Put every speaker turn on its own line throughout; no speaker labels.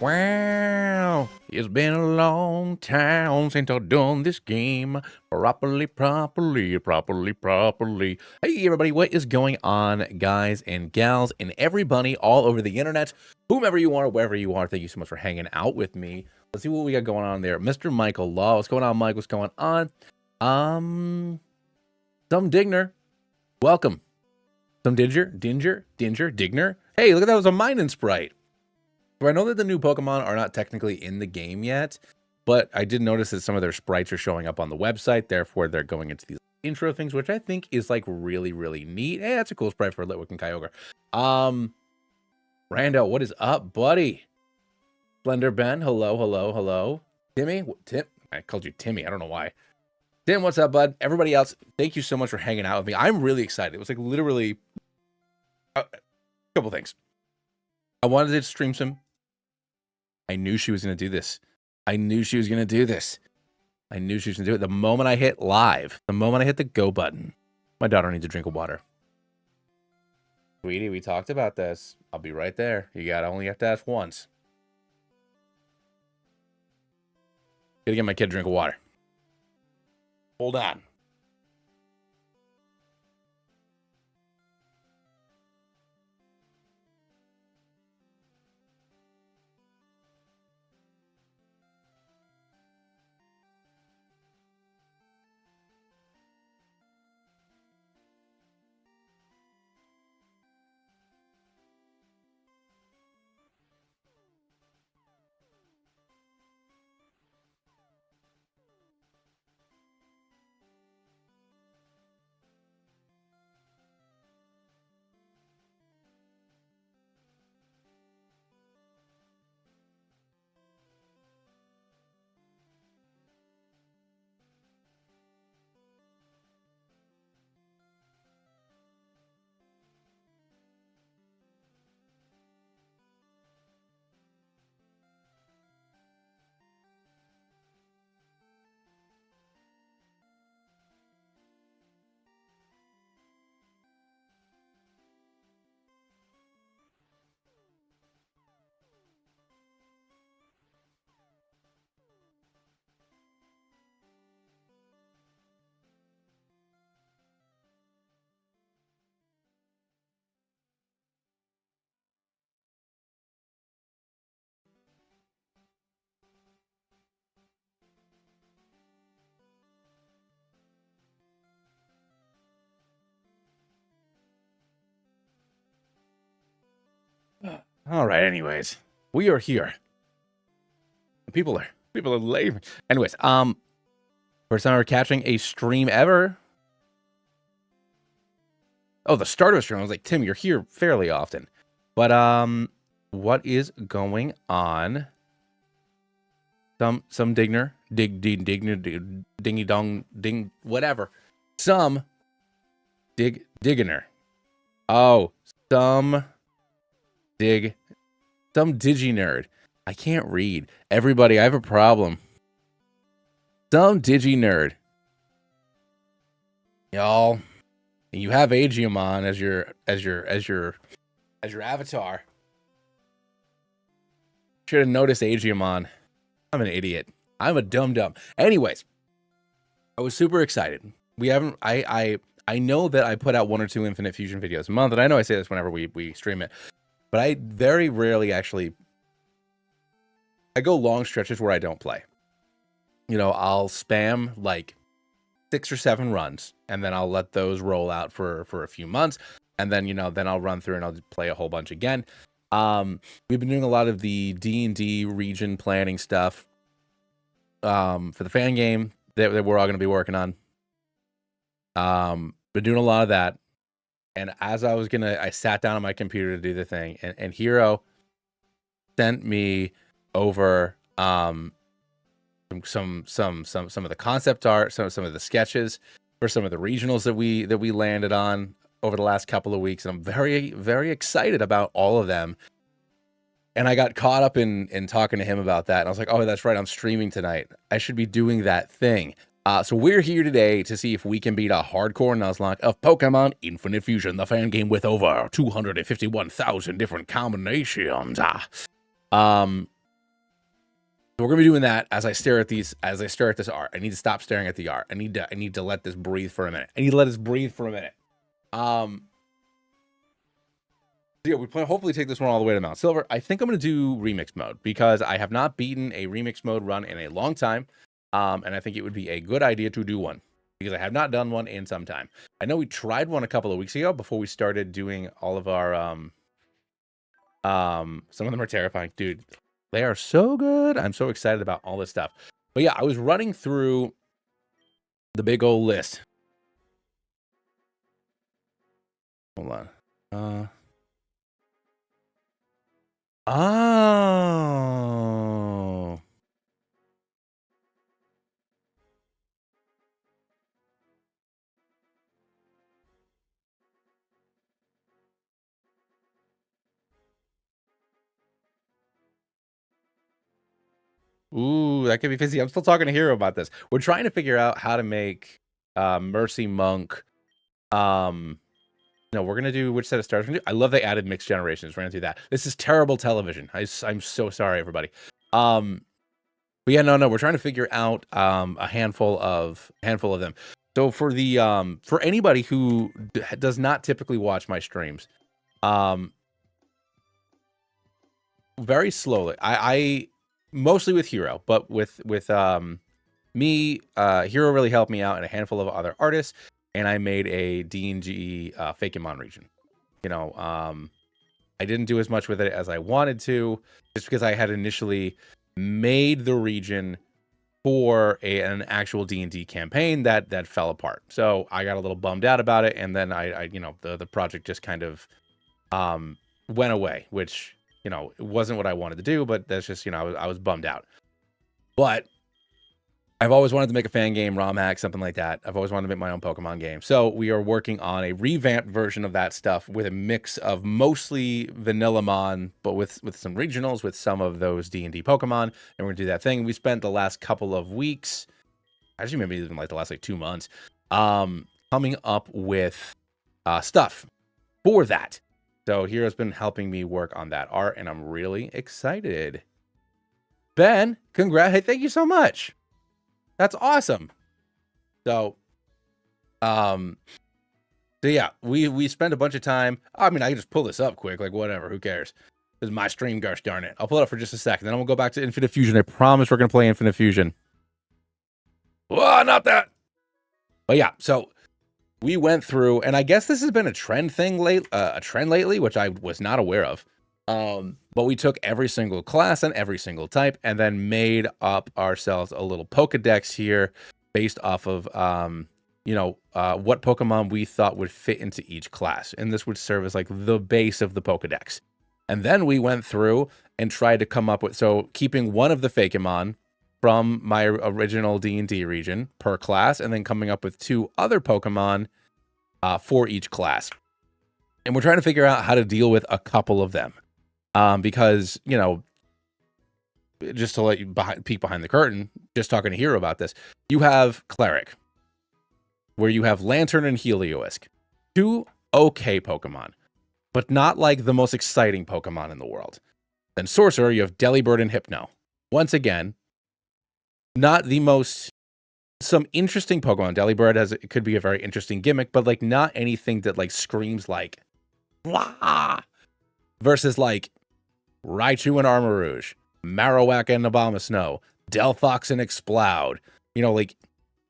Wow, it's been a long time since I've done this game properly. Hey, everybody, what is going on, guys and gals, and everybody all over the internet, whomever you are, wherever you are, thank you so much for hanging out with me. Let's see what we got going on there. Mr. Michael Law, what's going on, Mike? What's going on? Some Digner, welcome. Some Digner. Hey, look at that, it was a Minun sprite. So I know that the new Pokemon are not technically in the game yet, but I did notice that some of their sprites are showing up on the website. Therefore, they're going into these intro things, which I think is like really, really neat. Hey, that's a cool sprite for Litwick and Kyogre. Rando, what is up, buddy? Splendor Ben, hello. Timmy, Tim, I called you Timmy. I don't know why. Tim, what's up, bud? Everybody else, thank you so much for hanging out with me. I'm really excited. It was like literally a couple things. I wanted to stream some. I knew she was going to do this. I knew she was going to do it. The moment I hit live, the moment I hit the go button, my daughter needs a drink of water. Sweetie, we talked about this. I'll be right there. You only have to ask once. Gotta get my kid a drink of water. Hold on. All right, anyways, we are here. People are late. Anyways, first time we're catching a stream ever. Oh, the start of a stream. I was like, Tim, you're here fairly often. But what is going on? Some Digner, dingy dong, ding, whatever. Some Digner. Oh, some Digi Nerd. I can't read. Everybody, I have a problem. Some Digi Nerd. Y'all, you have Agiamon as your avatar. Should have noticed Agiamon. I'm an idiot. I'm a dum-dum. Anyways, I was super excited. I know that I put out 1 or 2 Infinite Fusion videos a month, and I know I say this whenever we stream it, but I very rarely actually, I go long stretches where I don't play. You know, I'll spam like 6 or 7 runs, and then I'll let those roll out for a few months, and then, you know, then I'll run through and I'll play a whole bunch again. We've been doing a lot of the D&D region planning stuff for the fan game that we're all going to be working on. Been doing a lot of that, and as I sat down on my computer to do the thing, and Hero sent me over some of the concept art, some of the sketches for some of the regionals that we landed on over the last couple of weeks, and I'm very, very excited about all of them. And I got caught up in talking to him about that, and I was like, oh, that's right, I'm streaming tonight. I should be doing that thing. So we're here today to see if we can beat a hardcore Nuzlocke of Pokemon Infinite Fusion, the fan game with over 251,000 different combinations. So we're gonna be doing that as I stare at this art. I need to stop staring at the art. I need to let this breathe for a minute. I need to let this breathe for a minute. Yeah, we plan hopefully take this one all the way to Mount Silver. I think I'm gonna do remix mode because I have not beaten a remix mode run in a long time. And I think it would be a good idea to do one because I have not done one in some time. I know we tried one a couple of weeks ago before we started doing all of our some of them are terrifying, dude. They are so good. I'm so excited about all this stuff. But yeah, I was running through the big old list. Hold on. Oh. Ooh, that could be fizzy. I'm still talking to Hero about this. We're trying to figure out how to make Mercy Monk. No, we're gonna do which set of stars. I love they added mixed generations. We're gonna do that. This is terrible television. I'm so sorry, everybody. But yeah, no, we're trying to figure out a handful of them. So for the for anybody who does not typically watch my streams, very slowly. I mostly with Hero, but with me, Hero really helped me out and a handful of other artists, and I made a D&G Fakemon region. You know, I didn't do as much with it as I wanted to, just because I had initially made the region for an actual D&D campaign that fell apart. So I got a little bummed out about it, and then I you know, the project just kind of went away, which, you know, it wasn't what I wanted to do, but that's just, you know, I was bummed out. But I've always wanted to make a fan game, ROM hack, something like that. I've always wanted to make my own Pokemon game. So we are working on a revamped version of that stuff with a mix of mostly Vanillamon, but with some regionals, with some of those D&D Pokemon. And we're going to do that thing. We spent the last couple of weeks, actually maybe even like the last like 2 months, coming up with stuff for that. So Hero's been helping me work on that art, and I'm really excited. Ben, congrats. Hey, thank you so much. That's awesome. So yeah, we spent a bunch of time. I mean, I can just pull this up quick, like whatever, who cares? This is my stream, gosh darn it. I'll pull it up for just a second, then I'm gonna go back to Infinite Fusion. I promise we're gonna play Infinite Fusion. Oh, not that. But yeah, so we went through, and I guess this has been a trend lately, which I was not aware of. But we took every single class and every single type and then made up ourselves a little Pokedex here based off of, you know, what Pokemon we thought would fit into each class. And this would serve as like the base of the Pokedex. And then we went through and tried to come up with, so keeping one of the Fakemon from my original D&D region per class, and then coming up with 2 other Pokemon for each class. And we're trying to figure out how to deal with a couple of them. Because, you know, just to let you peek behind the curtain, just talking to Hero about this, you have Cleric, where you have Lantern and Heliolisk. 2 okay Pokemon, but not like the most exciting Pokemon in the world. Then Sorcerer, you have Delibird and Hypno. Once again, not the most, some interesting Pokemon. Delibird it could be a very interesting gimmick, but like not anything that like screams like, blah, versus like Raichu and Armarouge, Marowak and Abomasnow, Delphox and Exploud. You know, like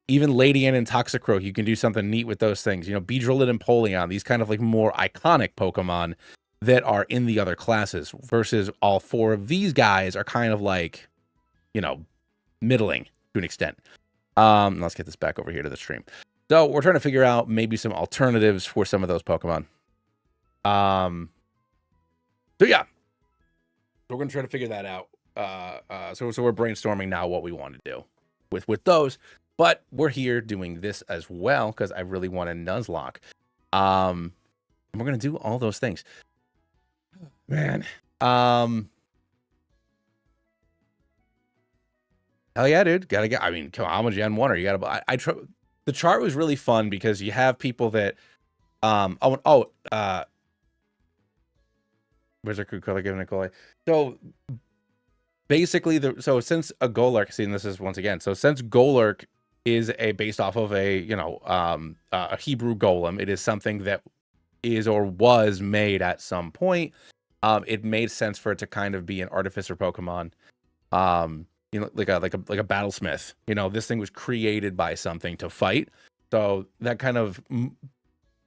even Ladian and Toxicroak, you can do something neat with those things. You know, Beedrill and Empoleon, these kind of like more iconic Pokemon that are in the other classes, versus all 4 of these guys are kind of like, you know, middling to an extent. Let's get this back over here to the stream. So we're trying to figure out maybe some alternatives for some of those Pokemon. So yeah, we're going to try to figure that out. So we're brainstorming now what we want to do with those, but we're here doing this as well because I really want a Nuzlocke. And we're going to do all those things, man. Hell yeah, dude. Gotta get, I mean, come on, I'm a Gen 1er. You gotta, the chart was really fun because you have people that, Wizard Crew color given Nicole. So basically so since a Golurk, see, and this is once again, so since Golurk is based off of a a Hebrew golem, it is something that is or was made at some point. It made sense for it to kind of be an artificer Pokemon, like a battlesmith. This thing was created by something to fight, so that kind of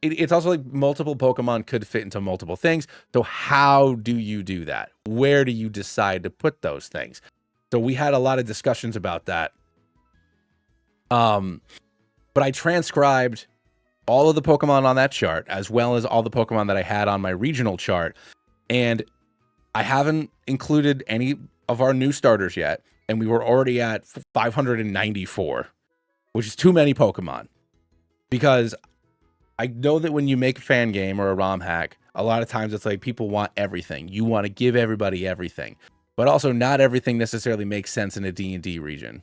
it's also like multiple Pokemon could fit into multiple things. So how do you do that? Where do you decide to put those things? So we had a lot of discussions about that. But I transcribed all of the Pokemon on that chart, as well as all the Pokemon that I had on my regional chart. And I haven't included any of our new starters yet. And we were already at 594, which is too many Pokemon. Because I know that when you make a fan game or a ROM hack, a lot of times it's like people want everything. You want to give everybody everything. But also not everything necessarily makes sense in a D&D region.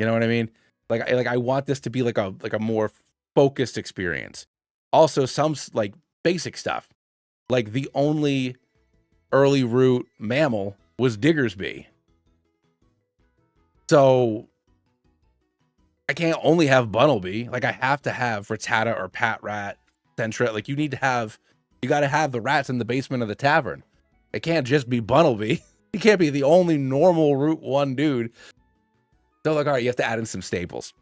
You know what I mean? Like I want this to be like a more focused experience. Also, some like basic stuff. Like the only early root mammal was Diggersby. So I can't only have Bunnelby. Like I have to have Rattata or Patrat, Sentret. Like you got to have the rats in the basement of the tavern. It can't just be Bunnelby. He can't be the only normal Route 1 dude. So like, all right, you have to add in some staples.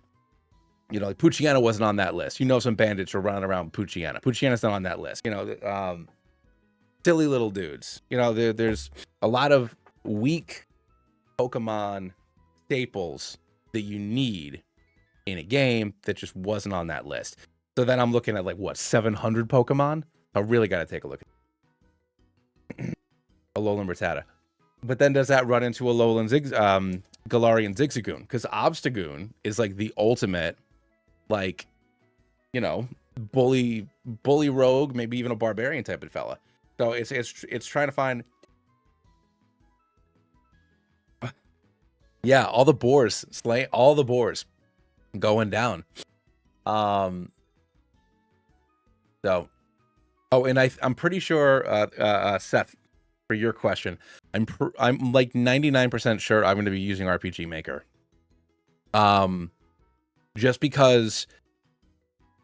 Like Poochyena wasn't on that list. Some bandits are running around Poochyena. Poochyena's not on that list. Silly little dudes. There's a lot of weak Pokemon staples that you need in a game that just wasn't on that list. So then I'm looking at like what, 700 Pokemon? I really got to take a look at Alolan Rattata. But then does that run into Alolan Galarian Zigzagoon? Because Obstagoon is like the ultimate, like, bully rogue, maybe even a barbarian type of fella. So it's trying to find, yeah, all the boars, slay all the boars, going down. So, and I'm pretty sure, Seth, for your question, I'm like 99% sure I'm going to be using RPG Maker. Just because,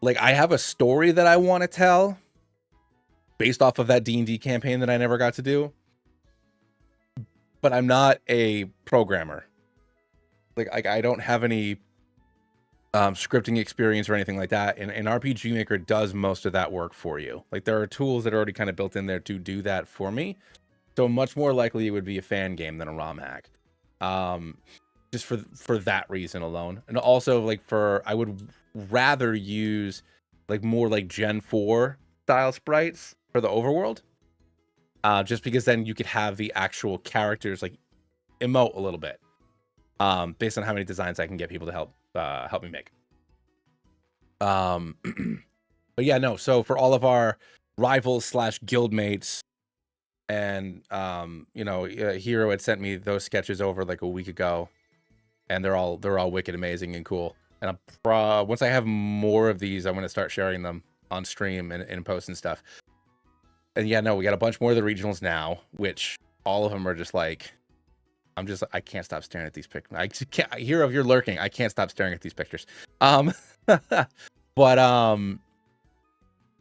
like, I have a story that I want to tell based off of that D&D campaign that I never got to do, but I'm not a programmer. Like I don't have any scripting experience or anything like that, and RPG Maker does most of that work for you. Like there are tools that are already kind of built in there to do that for me. So much more likely it would be a fan game than a ROM hack. Just for that reason alone. And also like I would rather use like more like Gen 4 style sprites for the overworld. Just because then you could have the actual characters like emote a little bit. Based on how many designs I can get people to help me make. But yeah, no, so for all of our rivals / guildmates, and Hero had sent me those sketches over like a week ago, and they're all wicked amazing and cool. And once I have more of these, I'm going to start sharing them on stream and in posts and stuff. And yeah, no, we got a bunch more of the regionals now, which all of them are just like, I can't stop staring at these pictures. I just can't. Hero, if you're lurking, I can't stop staring at these pictures. But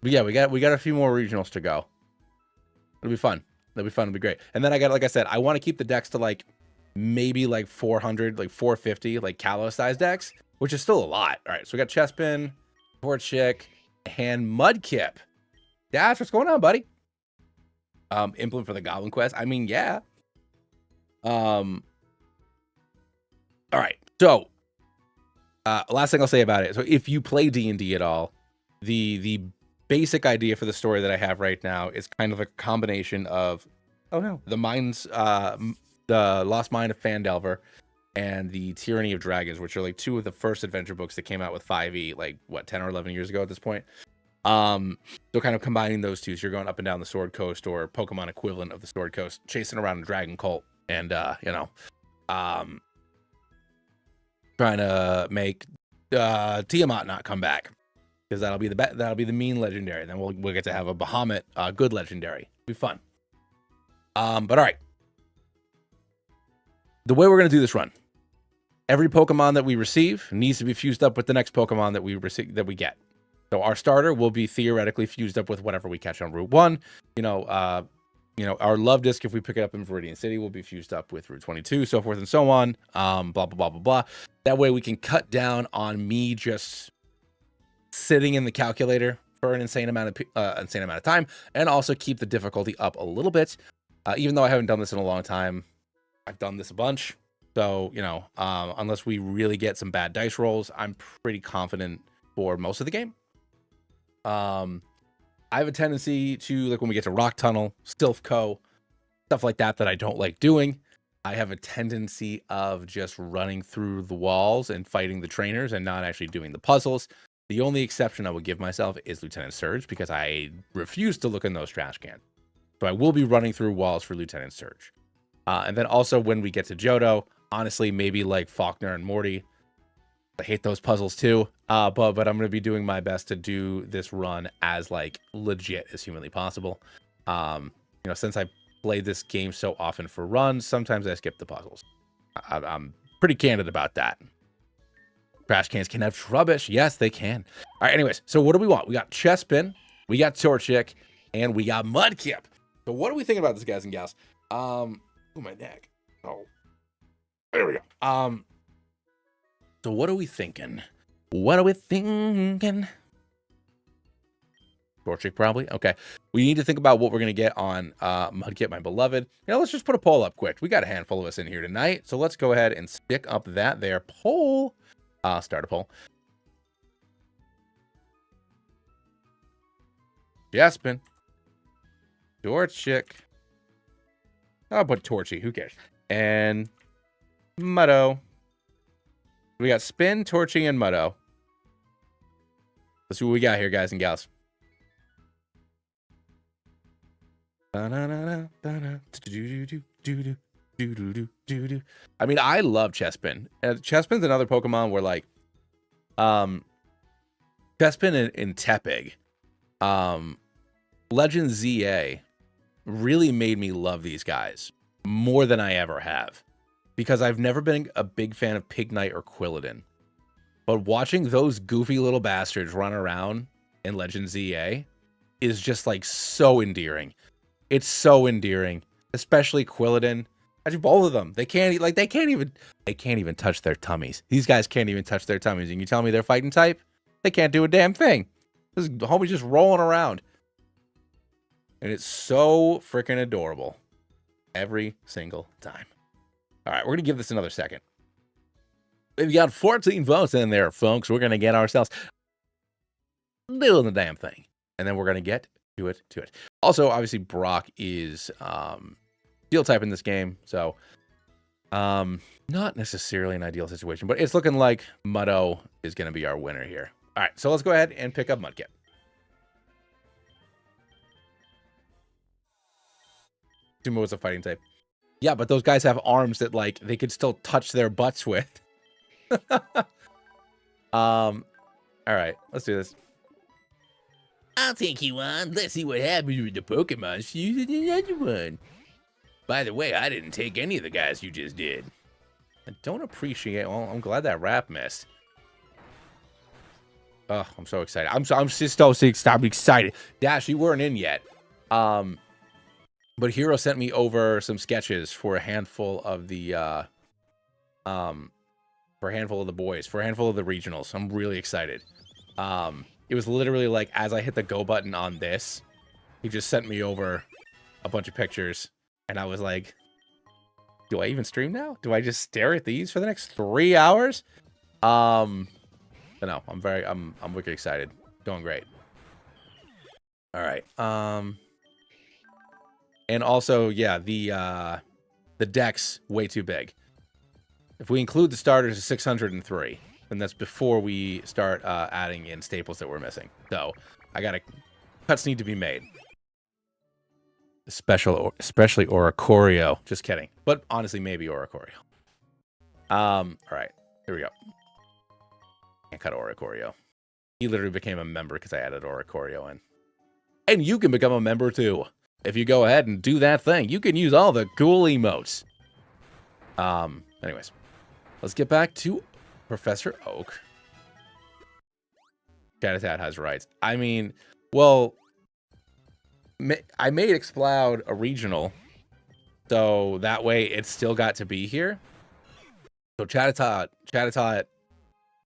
yeah, we got a few more regionals to go. It'll be fun. It'll be great. And then like I said, I want to keep the decks to like maybe like 400, like 450, like Kalos size decks, which is still a lot. All right, so we got Chespin, Torchic, and Mudkip. Dash, what's going on, buddy? Implement for the Goblin Quest. I mean, yeah. All right. So, last thing I'll say about it. So, if you play D&D at all, the basic idea for the story that I have right now is kind of a combination of, the Lost Mine of Phandelver and the Tyranny of Dragons, which are like two of the first adventure books that came out with 5e, like what, 10 or 11 years ago at this point. So kind of combining those two, so you're going up and down the Sword Coast, or Pokemon equivalent of the Sword Coast, chasing around a dragon cult, and trying to make Tiamat not come back, because that'll be the mean legendary. Then we'll get to have a Bahamut good legendary. It'll be fun. But all right. the way we're going to do this run, every Pokemon that we receive needs to be fused up with the next Pokemon that we get. So our starter will be theoretically fused up with whatever we catch on Route 1. Our Love Disc, if we pick it up in Viridian City, will be fused up with Route 22, so forth and so on. Blah, blah, blah, blah, blah. That way we can cut down on me just sitting in the calculator for an insane amount of time, and also keep the difficulty up a little bit. Even though I haven't done this in a long time, I've done this a bunch. So, unless we really get some bad dice rolls, I'm pretty confident for most of the game. I have a tendency to, like when we get to Rock Tunnel, Stilfco, stuff like that I don't like doing. I have a tendency of just running through the walls and fighting the trainers and not actually doing the puzzles. The only exception I would give myself is Lieutenant Surge, because I refuse to look in those trash cans. So I will be running through walls for Lieutenant Surge. And then also when we get to Johto, honestly, maybe like Faulkner and Morty. I hate those puzzles too. But I'm going to be doing my best to do this run as like legit as humanly possible. Since I played this game so often for runs, sometimes I skip the puzzles. I'm pretty candid about that. Trash cans can have rubbish. Yes, they can. All right, anyways, so what do we want? We got Chespin, we got Torchic, and we got Mudkip. So what are we thinking about this, guys and gals? Oh, my neck. Oh, there we go. So what are we thinking? Torchic, probably. Okay. We need to think about what we're going to get on Mudkip, my beloved. Let's just put a poll up quick. We got a handful of us in here tonight. So let's go ahead and stick up that there poll. Start a poll. Chespin. Torchic. I'll put Torchy. Who cares? And Muddo. We got Spin, Torchy, and Muddo. Let's see what we got here, guys and gals. I mean, I love Chespin. Chespin's another Pokemon where, like, Chespin and Tepig, Legend ZA really made me love these guys more than I ever have, because I've never been a big fan of Pignite or Quilladin. But watching those goofy little bastards run around in Legend ZA is just like so endearing. It's so endearing, especially Quilladin. Actually, both of them. They can't even touch their tummies. These guys can't even touch their tummies. And you tell me they're fighting type? They can't do a damn thing. This homie's just rolling around. And it's so freaking adorable every single time. All right, we're going to give this another second. We've got 14 votes in there, folks. We're going to get ourselves doing the damn thing. And then we're going to get to it. Also, obviously, Brock is Steel type in this game. So, not necessarily an ideal situation. But it's looking like Muddo is going to be our winner here. All right, so let's go ahead and pick up Mudkip. Sumo was a fighting type. Yeah, but those guys have arms that, like, they could still touch their butts with. All right, let's do this. I'll take you on. Let's see what happens with the Pokemon fuse in another one. By the way, I didn't take any of the guys you just did. I don't appreciate. Well, I'm glad that rap missed. Oh, I'm so excited. I'm just so excited. Dash, you weren't in yet. But Hero sent me over some sketches for a handful of the boys, for a handful of the regionals. I'm really excited. It was literally like, as I hit the go button on this, he just sent me over a bunch of pictures, and I was like, do I even stream now? Do I just stare at these for the next 3 hours? But no, I'm wicked excited. Going great. All right. And also, yeah, the deck's way too big. If we include the starters, it's 603. And that's before we start adding in staples that we're missing. So cuts need to be made. Especially Oricorio. Just kidding. But honestly, maybe Oricorio. All right, here we go. Can't cut Oricorio. He literally became a member because I added Oricorio in. And you can become a member too. If you go ahead and do that thing, you can use all the cool emotes. Anyways, let's get back to Professor Oak. Charizard has rights. I mean, well, I made Exploud a regional, so that way it still got to be here. So Charizard,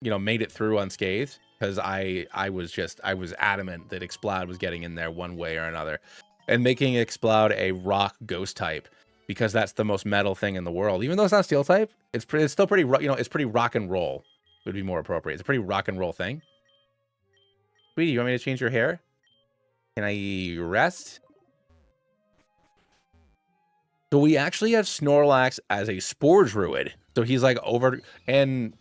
you know, made it through unscathed because I was adamant that Exploud was getting in there one way or another, and making Exploud a rock ghost type because that's the most metal thing in the world. Even though it's not steel type, it's still pretty, you know, it's pretty rock and roll. Would be more appropriate. It's a pretty rock and roll thing. Sweetie, you want me to change your hair? Can I rest? So we actually have Snorlax as a Spore Druid. So he's like over, and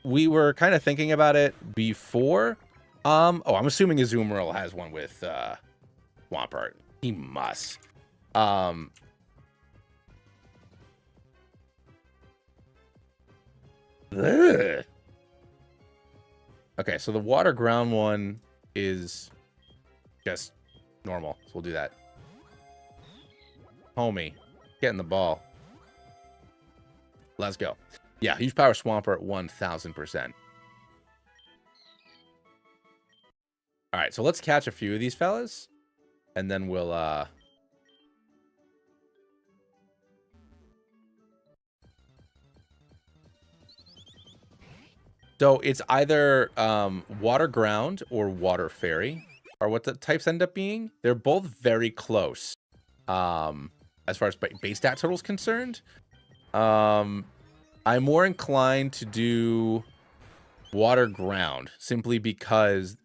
we were kind of thinking about it before. Oh, I'm assuming Azumarill has one with Swampert. He must. Ugh. Okay, so the water ground one is just normal. So we'll do that. Homie, getting the ball. Let's go. Yeah, huge power Swampert 1000%. All right, so let's catch a few of these fellas, and then we'll so it's either water ground or water fairy are what the types end up being. They're both very close. As far as base stat total is concerned, I'm more inclined to do water ground simply because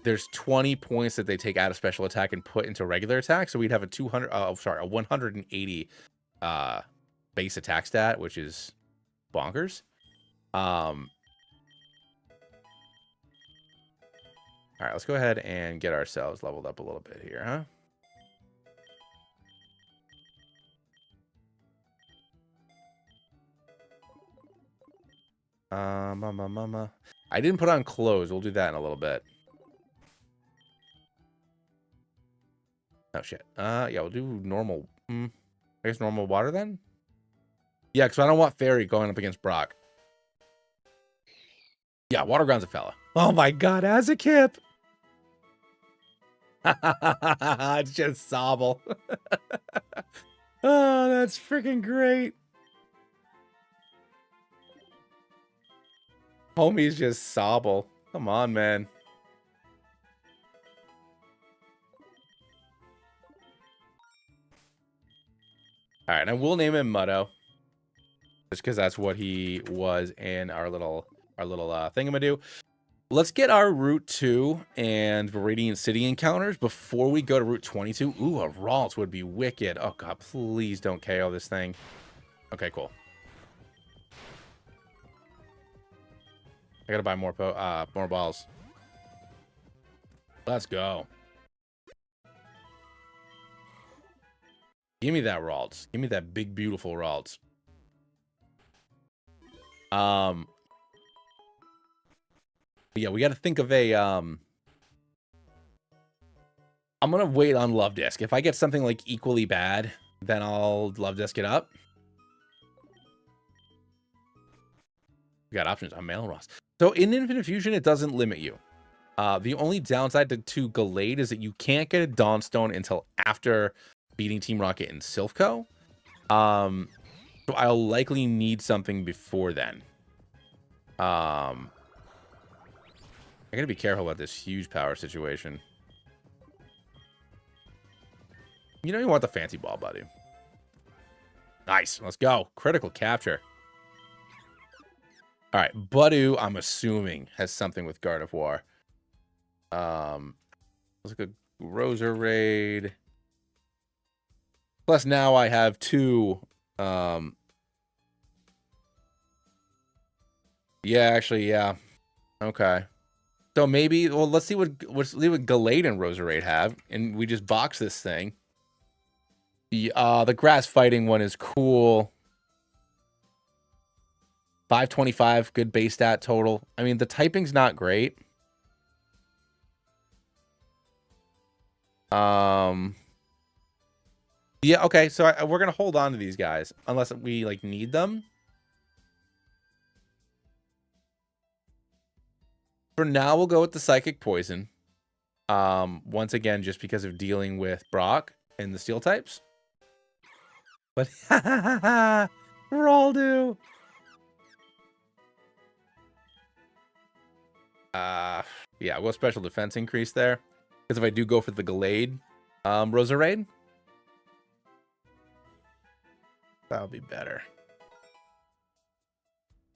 there's 20 points that they take out of special attack and put into regular attack, so we'd have a 180 base attack stat, which is bonkers. All right, let's go ahead and get ourselves leveled up a little bit here, huh? Mama. I didn't put on clothes. We'll do that in a little bit. Oh, shit. Yeah, we'll do normal. I guess normal water then? Yeah, because I don't want Fairy going up against Brock. Yeah, water ground's a fella. Oh my god, as a kip. It's just Sobble. Oh, that's freaking great. Homie's just Sobble. Come on, man. All right, and we'll name him Muddo, just because that's what he was in our little thingamadoo. Let's get our Route 2 and Viridian City encounters before we go to Route 22. Ooh, a Ralts would be wicked. Oh god, please don't KO this thing. Okay, cool. I gotta buy more balls. Let's go. Give me that Ralts. Give me that big, beautiful Ralts. Yeah, we got to think of a. I'm gonna wait on Love Disc. If I get something like equally bad, then I'll Love Disc it up. We got options on Mail Ross. So in Infinite Fusion, it doesn't limit you. The only downside to Gallade is that you can't get a Dawnstone until after beating Team Rocket and Silphco. So I'll likely need something before then. I gotta be careful about this huge power situation. You know you want the fancy ball, buddy. Nice. Let's go. Critical capture. All right. Budu, I'm assuming, has something with Gardevoir. Let's look at Roser Raid. Plus now I have two. Yeah, actually, yeah. Okay. So maybe, well, let's see what Gallade and Roserade have, and we just box this thing. The grass fighting one is cool. 525, good base stat total. I mean, the typing's not great. Yeah, okay, so we're going to hold on to these guys unless we, like, need them. For now, we'll go with the Psychic Poison. Once again, just because of dealing with Brock and the Steel types. But, Raldo! Yeah, we'll special defense increase there. Because if I do go for the Gallade, Roserade, that'll be better.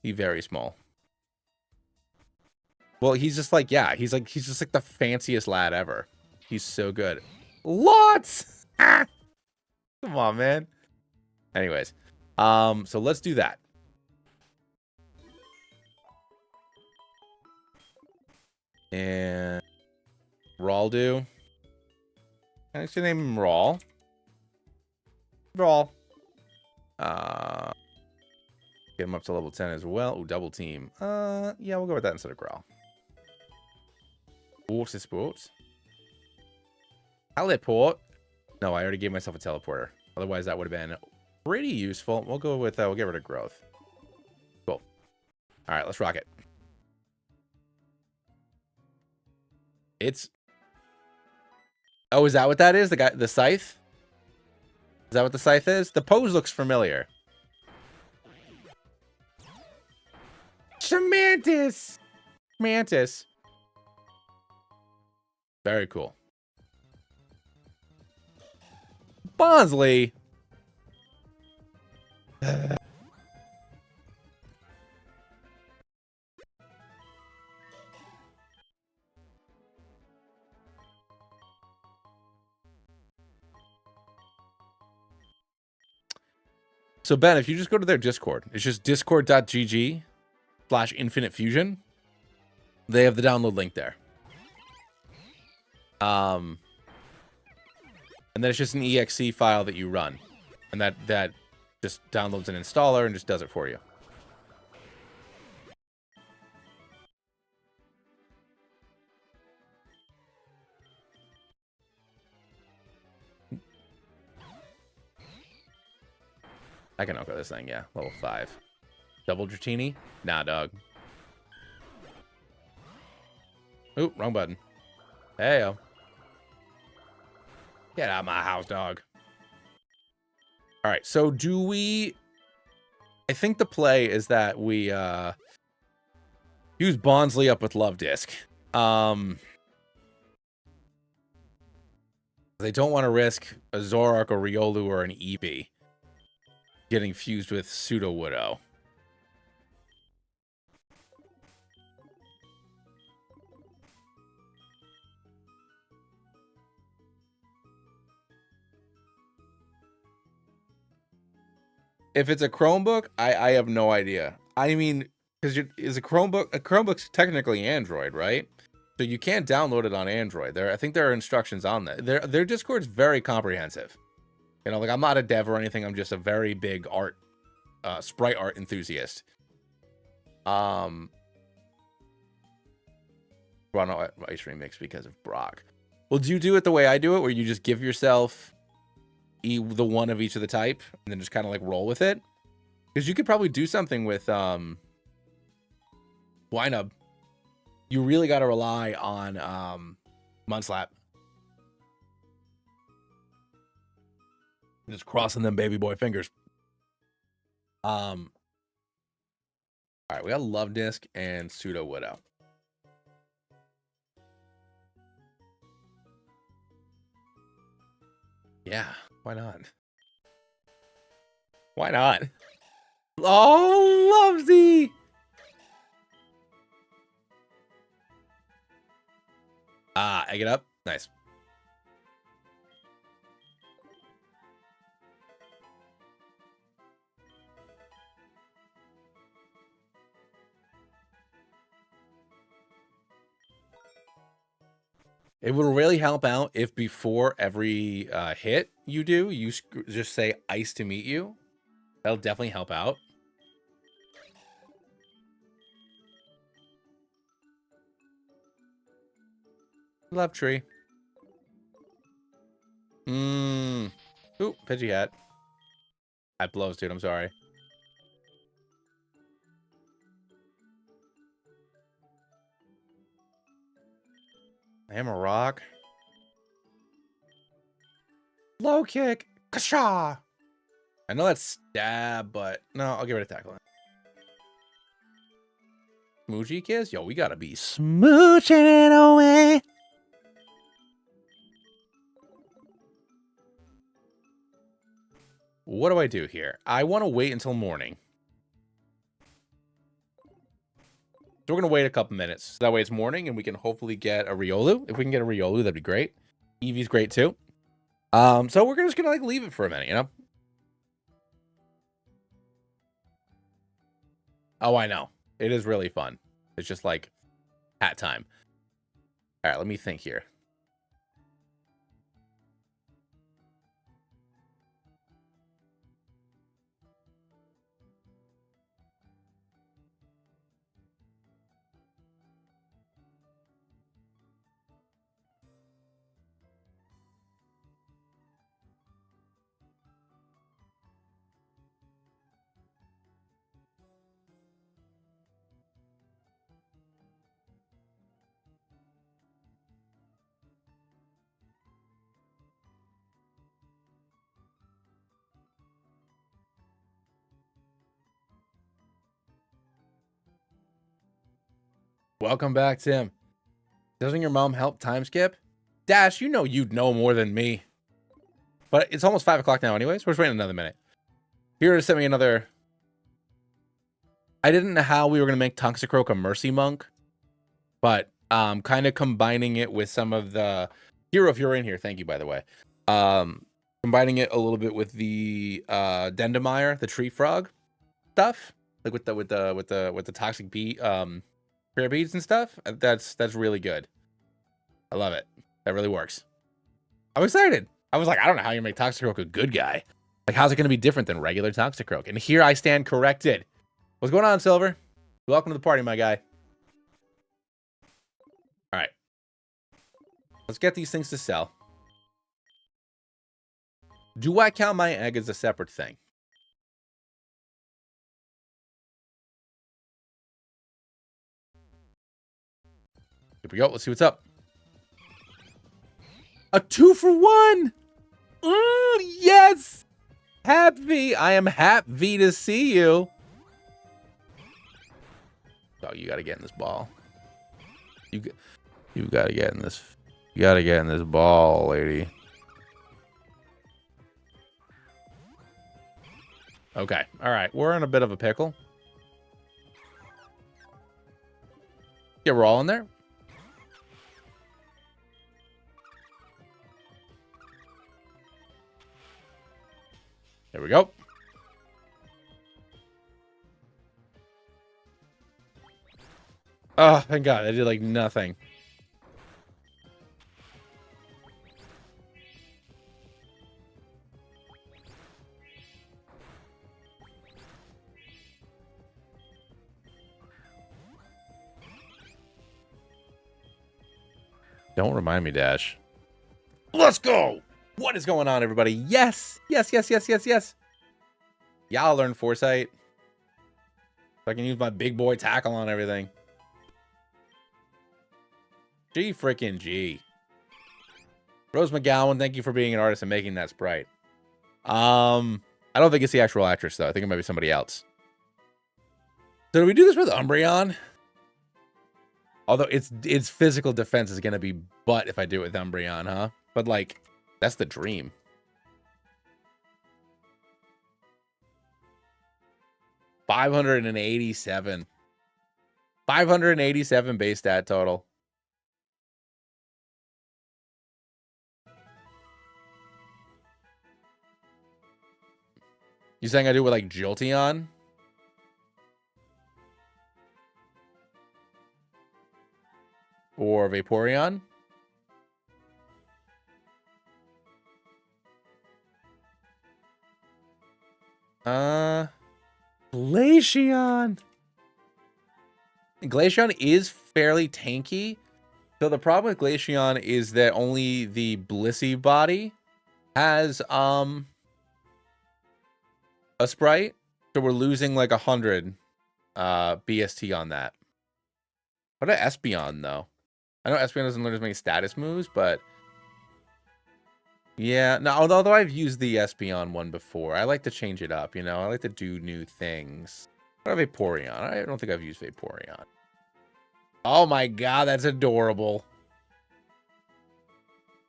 He's very small. Well, he's just like, yeah, he's just like the fanciest lad ever. He's so good. Lots! Come on, man. Anyways, so let's do that. And Raldo. I should name him Rawl. Rawl. Get him up to level 10 as well. Ooh, double team. Yeah, we'll go with that instead of Growl. Water sports. Teleport. No, I already gave myself a teleporter. Otherwise, that would have been pretty useful. We'll go with, we'll get rid of growth. Cool. All right, let's rock it. It's... Oh, is that what that is? The scythe? Is that what the scythe is? The pose looks familiar. Shamantis! Mantis. Very cool. Bonsley. So, Ben, if you just go to their Discord, it's just discord.gg/Infinite Fusion. They have the download link there. And then it's just an exe file that you run. And that just downloads an installer and just does it for you. I can outgo this thing, yeah. Level 5. Double Dratini? Nah, dog. Oop, wrong button. Hey-o. Get out of my house, dog. All right, so do we... I think the play is that we use Bonsley up with Love Disc. They don't want to risk a Zoroark, a Riolu, or an Eevee getting fused with Pseudo Widow. If it's a Chromebook, I have no idea. I mean, because is a Chromebook's technically Android, right? So you can't download it on Android. I think there are instructions on that. Their Discord's very comprehensive. You know, like, I'm not a dev or anything. I'm just a very big sprite art enthusiast. Run Ice Remix because of Brock. Well, do you do it the way I do it, where you just give yourself the one of each of the type, and then just kind of like roll with it? Because you could probably do something with Winub. You really got to rely on Mudslap. Just crossing them baby boy fingers. All right, we got Love Disc and Pseudo Widow. Yeah, why not? Why not? Oh, Lovesy! Egg it up. Nice. It would really help out if before every hit you do, you just say ice to meet you. That'll definitely help out. Love tree. Ooh, Pidgeot. That blows, dude. I'm sorry. Hammer rock. Low kick. Kasha. I know that's stab, but no, I'll give it a tackle. Smoochie kiss? Yo, we gotta be smooching it away. What do I do here? I want to wait until morning. So we're going to wait a couple minutes. That way it's morning and we can hopefully get a Riolu. If we can get a Riolu, that'd be great. Eevee's great too. So we're just going to like leave it for a minute, you know? Oh, I know. It is really fun. It's just like hat time. All right, let me think here. Welcome back, Tim. Doesn't your mom help time skip? Dash, you know you'd know more than me. But it's almost 5 o'clock now anyways. We're just waiting another minute. Here to send me another... I didn't know how we were going to make Toxicroak a Mercy Monk. But kind of combining it with some of the... Hero, if you're in here, thank you, by the way. Combining it a little bit with the Dendemire, the tree frog stuff. Like with the toxic bee... prayer beads and stuff. That's really good. I love it. That really works. I'm excited. I was like, I don't know how you make Toxicroak a good guy. Like, how's it going to be different than regular Toxicroak? And here I stand corrected. What's going on, Silver? Welcome to the party, my guy. All right. Let's get these things to sell. Do I count my egg as a separate thing? Here we go. Let's see what's up. A 2-for-1. Yes. Happy. I am happy to see you. Oh, you got to get in this ball. You got to get in this. You got to get in this ball, lady. Okay. All right. We're in a bit of a pickle. Yeah, we're all in there. There we go. Oh, thank God. I did like nothing. Don't remind me, Dash. Let's go. What is going on, everybody? Yes. Yes, yes, yes, yes, yes. Yeah, I'll learn Foresight. So I can use my big boy tackle on everything. G freaking G. Rose McGowan, thank you for being an artist and making that sprite. I don't think it's the actual actress, though. I think it might be somebody else. So do we do this with Umbreon? Although its physical defense is going to be butt if I do it with Umbreon, huh? But, like, that's the dream. $587. 587 base stat total. You saying I do it with, like, Jolteon? Or Vaporeon? Glaceon. Glaceon is fairly tanky. So the problem with Glaceon is that only the Blissey body has a sprite. So we're losing like 100 BST on that. What about Espeon, though? I know Espeon doesn't learn as many status moves, but... Yeah, no, although I've used the Espeon one before. I like to change it up, you know? I like to do new things. What about Vaporeon? I don't think I've used Vaporeon. Oh my god, that's adorable.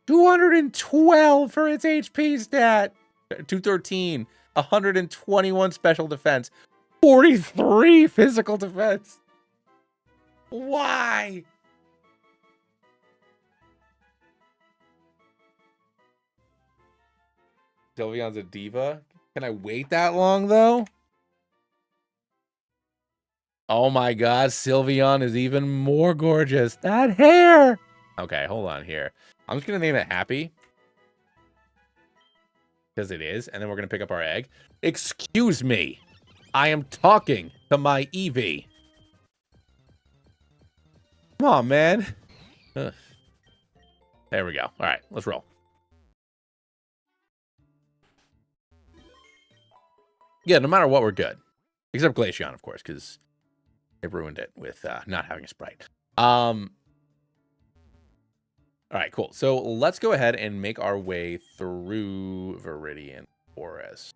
212 for its HP stat. 213. 121 special defense. 43 physical defense. Why? Sylveon's a diva. Can I wait that long, though? Oh my god, Sylveon is even more gorgeous. That hair! Okay, hold on here. I'm just going to name it Happy. Because it is. And then we're going to pick up our egg. Excuse me. I am talking to my Eevee. Come on, man. Ugh. There we go. All right, let's roll. Yeah, no matter what, we're good. Except Glaceon, of course, because it ruined it with not having a sprite. All right, cool. So let's go ahead and make our way through Viridian Forest.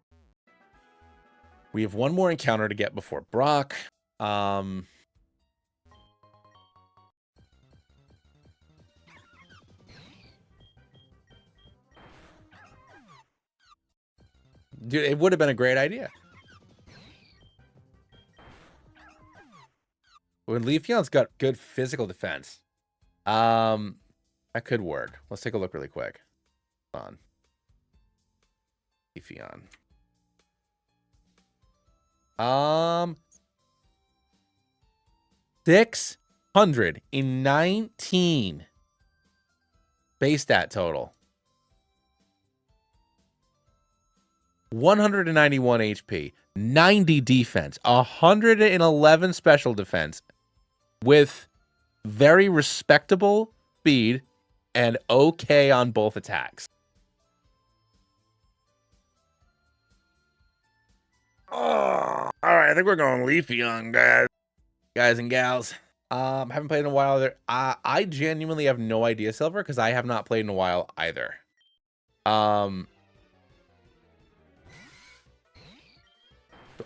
We have one more encounter to get before Brock. Dude, it would have been a great idea. When Leafeon's got good physical defense. That could work. Let's take a look really quick. Hold on. Leafeon. 619 base stat total. 191 HP, 90 defense, 111 special defense, with very respectable speed and okay on both attacks. Oh, all right. I think we're going Leafeon, guys and gals. Haven't played in a while either. I genuinely have no idea, Silver, because I have not played in a while either.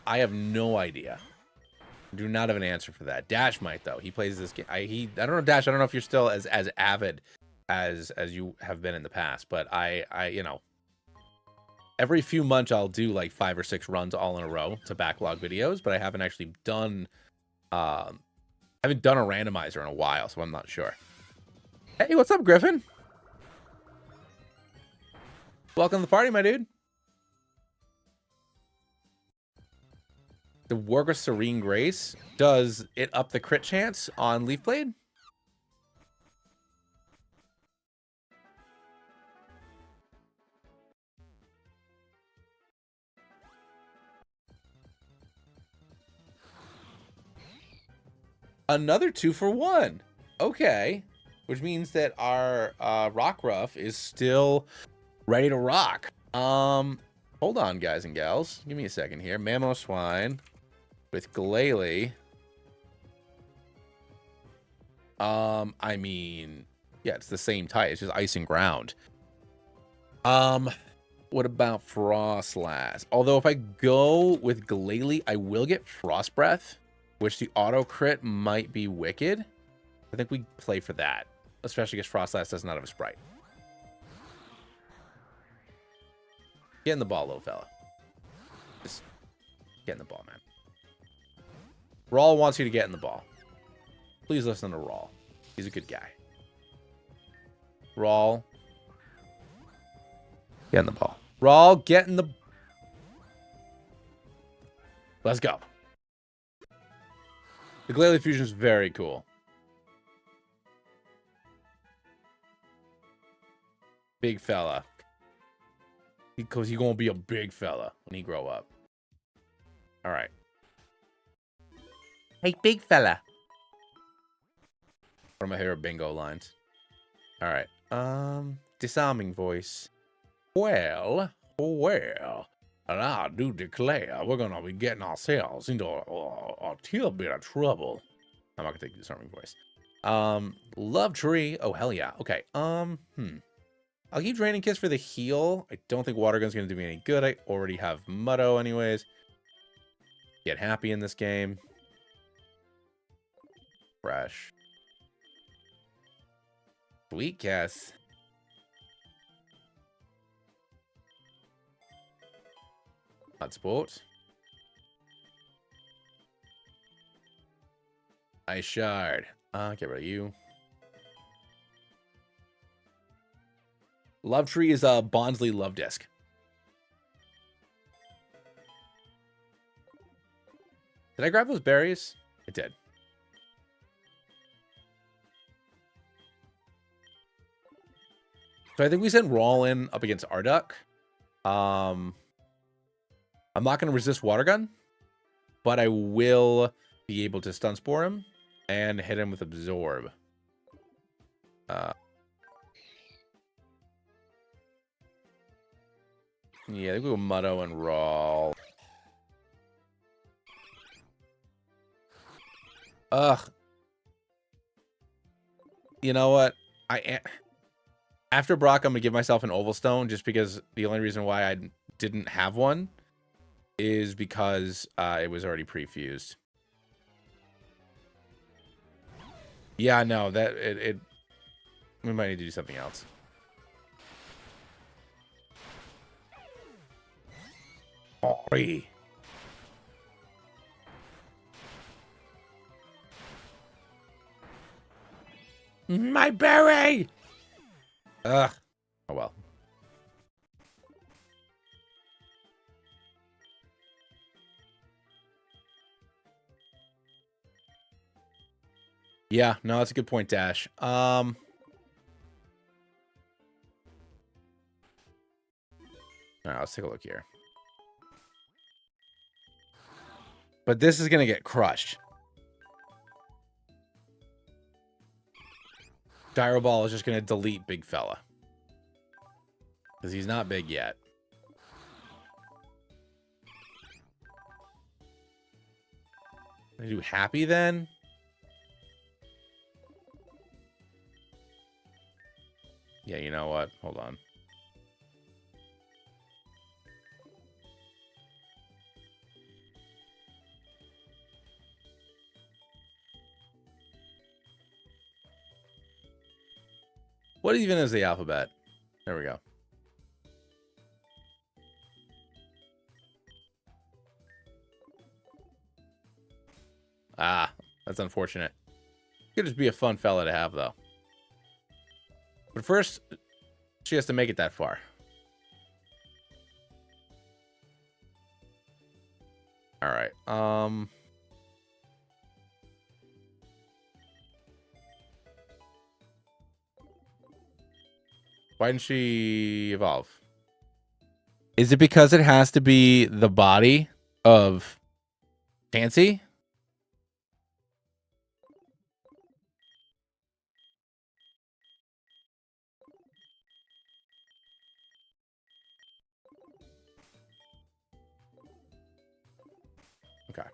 I have no idea. Do not have an answer for that. Dash might, though. He plays this game. I don't know, Dash. I don't know if you're still as avid as you have been in the past, but I you know, every few months I'll do like 5 or 6 runs all in a row to backlog videos, but I haven't actually done I haven't done a randomizer in a while, so I'm not sure. Hey, what's up, Griffin? Welcome to the party, my dude. The work of Serene Grace, does it up the crit chance on Leaf Blade? Another 2-for-1. Okay. Which means that our Rockruff is still ready to rock. Hold on, guys and gals. Give me a second here. Mamoswine with Glalie. I mean, yeah, it's the same type. It's just ice and ground. What about Frostlass? Although if I go with Glalie, I will get Frost Breath, which the auto crit might be wicked. I think we play for that, especially because Frostlass does not have a sprite. Get in the ball, little fella. Just get in the ball, man. Rawl wants you to get in the ball. Please listen to Rawl. He's a good guy. Rawl. Get in the ball. Rawl, get in the... Let's go. The Glalie Fusion is very cool. Big fella. Because he's going to be a big fella when he grow up. All right. Hey, big fella. One of my favorite bingo lines. All right. Disarming voice. Well. And I do declare we're going to be getting ourselves into a little bit of trouble. I'm not going to take the disarming voice. Love Tree. Oh, hell yeah. Okay. I'll keep Draining Kiss for the heal. I don't think Water Gun's going to do me any good. I already have Muddo anyways. Get happy in this game. Fresh. Sweet Kiss. Hot Sport. Ice Shard. Get rid of you. Love Tree is a Bondsley Love Disc. Did I grab those berries? I did. So I think we sent Rawl in up against Arduk. I'm not going to resist Water Gun, but I will be able to Stun Spore him and hit him with Absorb. Yeah, I think we'll go Muddo and Rawl. Ugh. You know what? After Brock, I'm going to give myself an Oval Stone just because the only reason why I didn't have one is because it was already pre-fused. Yeah, no, that we might need to do something else. Oi. My berry! Ugh. Oh well. Yeah, no, that's a good point, Dash. All right, let's take a look here. But this is gonna get crushed. Gyro Ball is just gonna delete Big Fella. Because he's not big yet. Are you happy then? Yeah, you know what? Hold on. What even is the alphabet? There we go. Ah, that's unfortunate. Could just be a fun fella to have, though. But first, she has to make it that far. All right. Why didn't she evolve? Is it because it has to be the body of Chansey? Okay.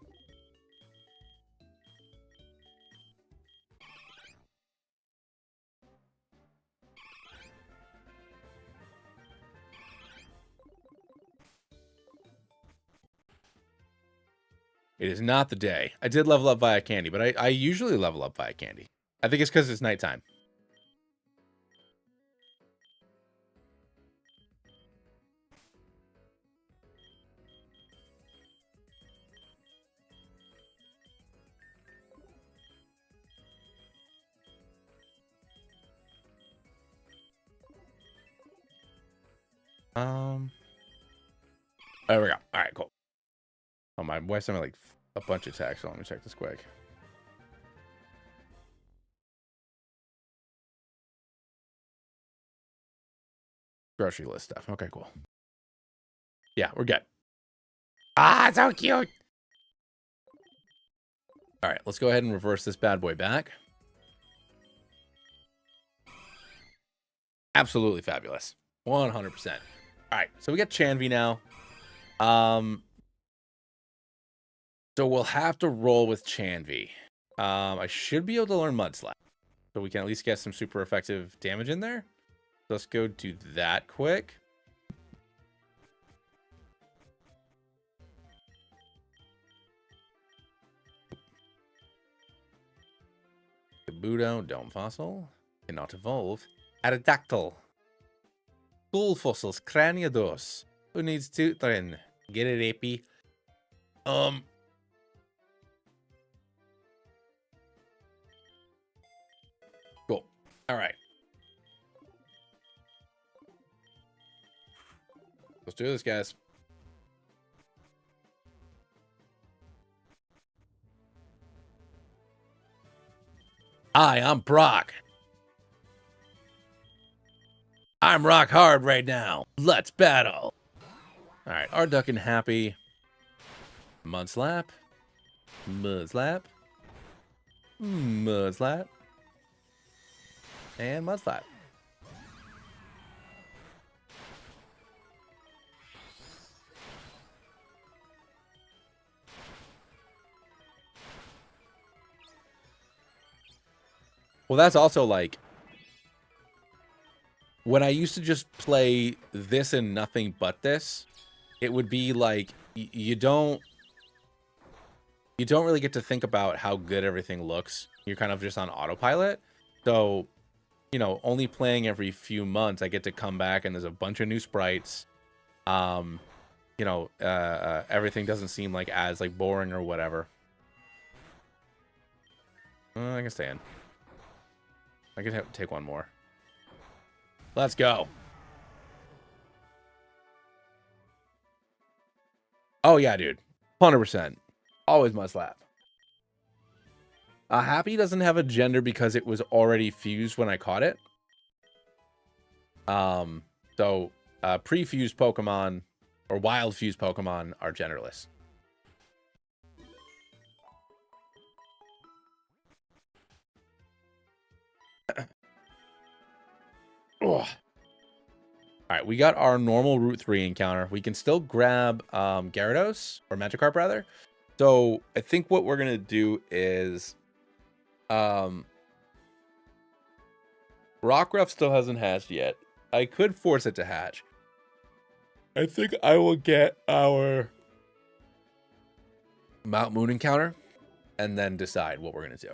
It is not the day. I did level up via candy, but I usually level up via candy. I think it's because it's nighttime. There we go. All right, cool. Oh, my wife's having like a bunch of attacks. So let me check this quick. Grocery list stuff. Okay, cool. Yeah, we're good. Ah, so cute. All right, let's go ahead and reverse this bad boy back. Absolutely fabulous. 100%. All right, so we got Chanvi now. So we'll have to roll with Chanvi. I should be able to learn Mudslap, so we can at least get some super effective damage in there. Let's go do that quick. Kabuto, Dome Fossil. Cannot evolve. Aerodactyl. Skull Fossils, Craniados. Who needs tutoring? Get it, AP. Cool. All right. Let's do this, guys. Hi, I'm Brock. I'm rock hard right now. Let's battle. All right, Arduck and Happy. Mudslap. Mudslap. Mudslap. And Mudslap. Well, that's also like when I used to just play this and nothing but this, it would be like you don't really get to think about how good everything looks. You're kind of just on autopilot. So, you know, only playing every few months, I get to come back and there's a bunch of new sprites. You know, everything doesn't seem like as like boring or whatever. I can stay in. I can take one more. Let's go. Oh, yeah, dude. 100%. Always Mudslap. Happy doesn't have a gender because it was already fused when I caught it. So pre-fused Pokemon or wild fused Pokemon are genderless. All right, we got our normal Route 3 encounter. We can still grab Gyarados, or Magikarp rather. So I think what we're going to do is Rockruff still hasn't hatched yet. I could force it to hatch. I think I will get our Mount Moon encounter and then decide what we're going to do.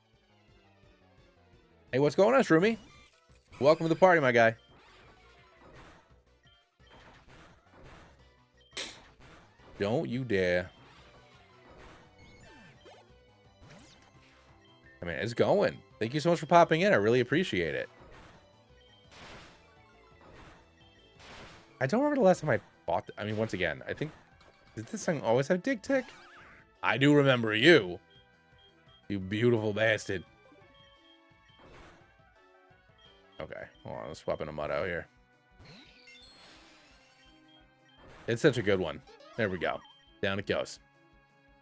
Hey, what's going on, Shroomy? Welcome to the party, my guy. Don't you dare. I mean, it's going. Thank you so much for popping in. I really appreciate it. I don't remember the last time I bought... I mean, once again, I think... Did this thing always have Dig Tick? I do remember you. You beautiful bastard. Okay, hold on. Let's swap in a mud out here. It's such a good one. There we go. Down it goes.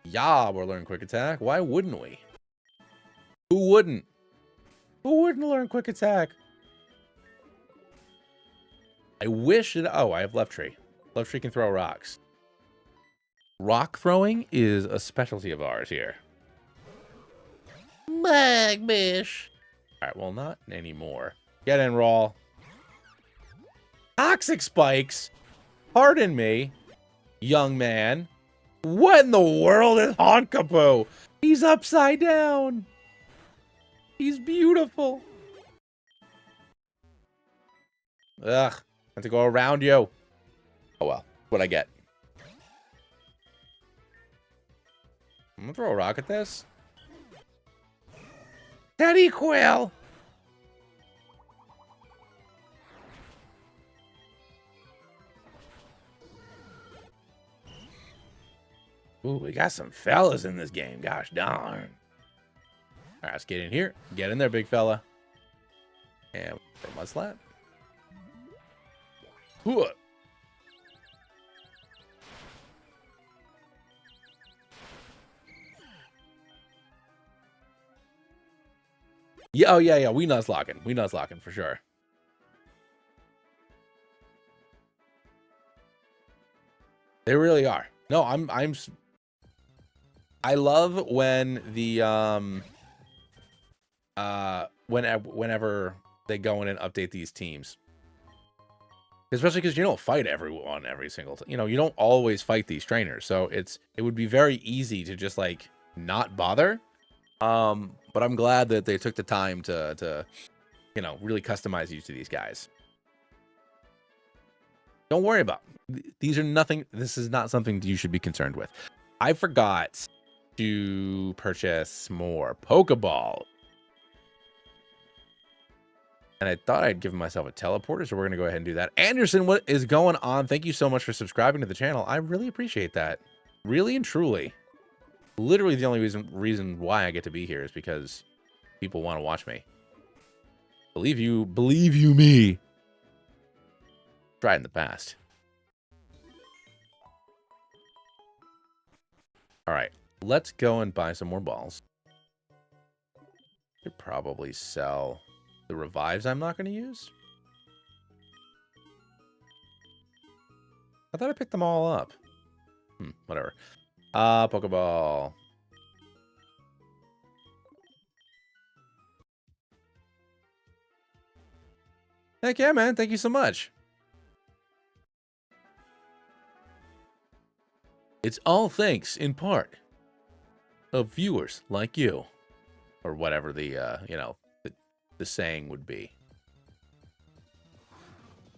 Yeah, we're learning Quick Attack. Why wouldn't we? Who wouldn't? Who wouldn't learn Quick Attack? I wish it... Oh, I have Left Tree. Left Tree can throw rocks. Rock throwing is a specialty of ours here. Magbish. Alright, well, not anymore. Get in, Raw. Toxic Spikes? Pardon me, young man. What in the world is Honkapo? He's upside down. He's beautiful. Ugh. I have to go around you. Oh well. What I get. I'm gonna throw a rock at this. Teddy Quill. Ooh, we got some fellas in this game. Gosh darn. All right, let's get in here. Get in there, big fella. And for Mudslap. Ooh. Yeah, oh yeah, yeah. We Nuzlocking. We Nuzlocking for sure. They really are. No, I love when the whenever they go in and update these teams. Especially because you don't fight everyone every single time. You know, you don't always fight these trainers. So it would be very easy to just like not bother. But I'm glad that they took the time to you know, really customize each of these guys. Don't worry about these are nothing. This is not something you should be concerned with. I forgot to purchase more Pokeball. And I thought I'd give myself a teleporter, so we're going to go ahead and do that. Anderson, what is going on? Thank you so much for subscribing to the channel. I really appreciate that. Really and truly. Literally the only reason why I get to be here is because people want to watch me. Believe you me. Tried in the past. All right, let's go and buy some more balls. Could probably sell the revives I'm not going to use. I thought I picked them all up. Whatever. Pokeball. Heck yeah, man. Thank you so much. It's all thanks, in part, of viewers like you. Or whatever the, you know, the saying would be.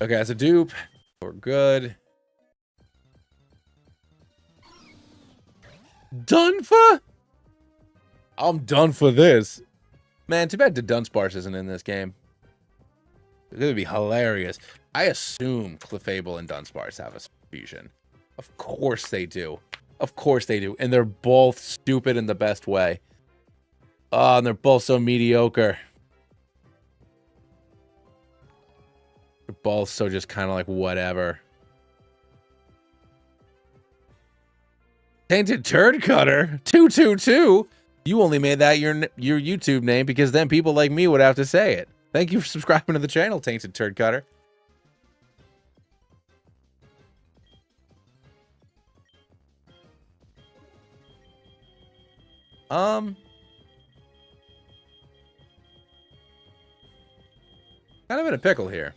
Okay, that's a dupe. We're good. Done for? I'm done for this. Man, too bad the Dunsparce isn't in this game. It's gonna be hilarious. I assume Clefable and Dunsparce have a fusion. Of course they do. Of course they do. And they're both stupid in the best way. Oh, and they're both so mediocre. They're both so just kind of like whatever. Tainted Turd Cutter 222. You only made that your YouTube name because then people like me would have to say it. Thank you for subscribing to the channel, Tainted Turd Cutter. Kind of in a pickle here.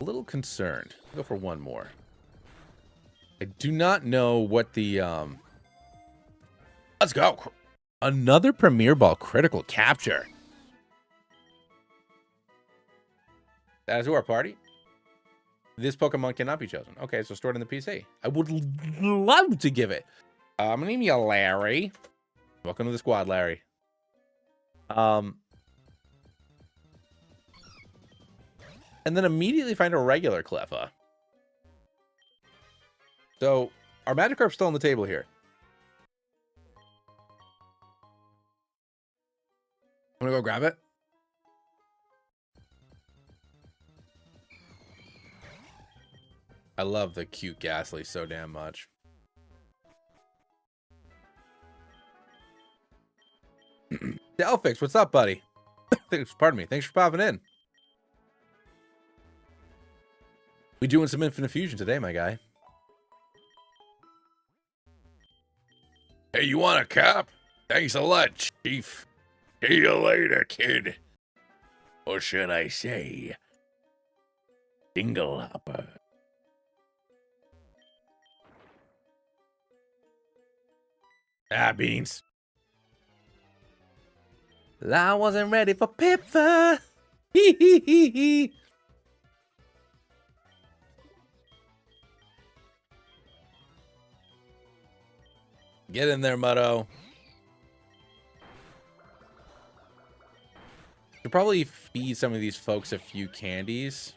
A little concerned. I'll go for one more. I do not know what the Let's go. Another Premier Ball critical capture. That is who our party. This Pokemon cannot be chosen. Okay, so stored in the PC. I would love to give it. I'm gonna name you Larry. Welcome to the squad, Larry. And then immediately find a regular Cleffa. So our Magikarp's still on the table here. I'm gonna go grab it. I love the cute Ghastly so damn much. Delphix, what's up, buddy? Pardon me. Thanks for popping in. We doing some Infinite Fusion today, my guy. Hey, you want a cup? Thanks a lot, Chief. See you later, kid. Or should I say, Dingle Hopper. Ah, beans. I wasn't ready for Pippa. Hee hee hee hee. Get in there, Mutto. Should probably feed some of these folks a few candies.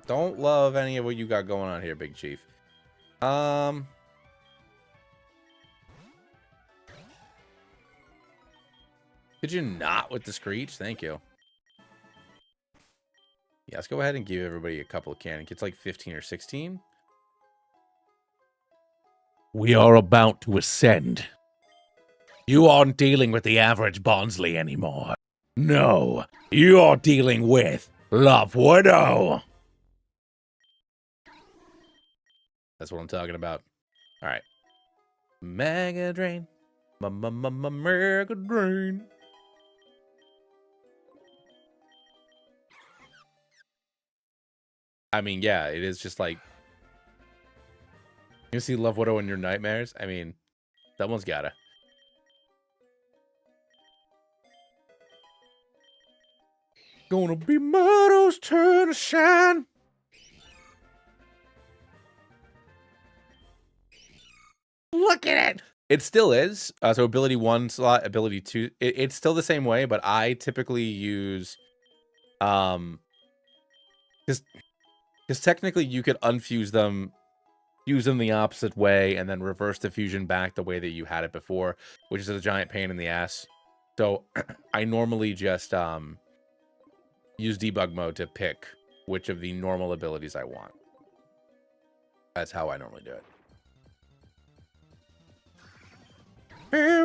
Don't love any of what you got going on here, Big Chief. Could you not with the Screech? Thank you. Yeah, let's go ahead and give everybody a couple of candy. It's like 15 or 16. We are about to ascend You aren't dealing with the average Bonsly anymore. No, you're dealing with Love Widow. That's what I'm talking about. All right. Mega Drain. Mega Drain. I mean, yeah, it is just like... You see Love Widow in your nightmares? I mean, someone's gotta. Gonna be Murdo's turn to shine. Look at it. It still is. So ability 1 slot, ability 2. It's still the same way, but I typically use because technically you could unfuse them, use them the opposite way, and then reverse the fusion back the way that you had it before, which is a giant pain in the ass. So I normally just use debug mode to pick which of the normal abilities I want. That's how I normally do it.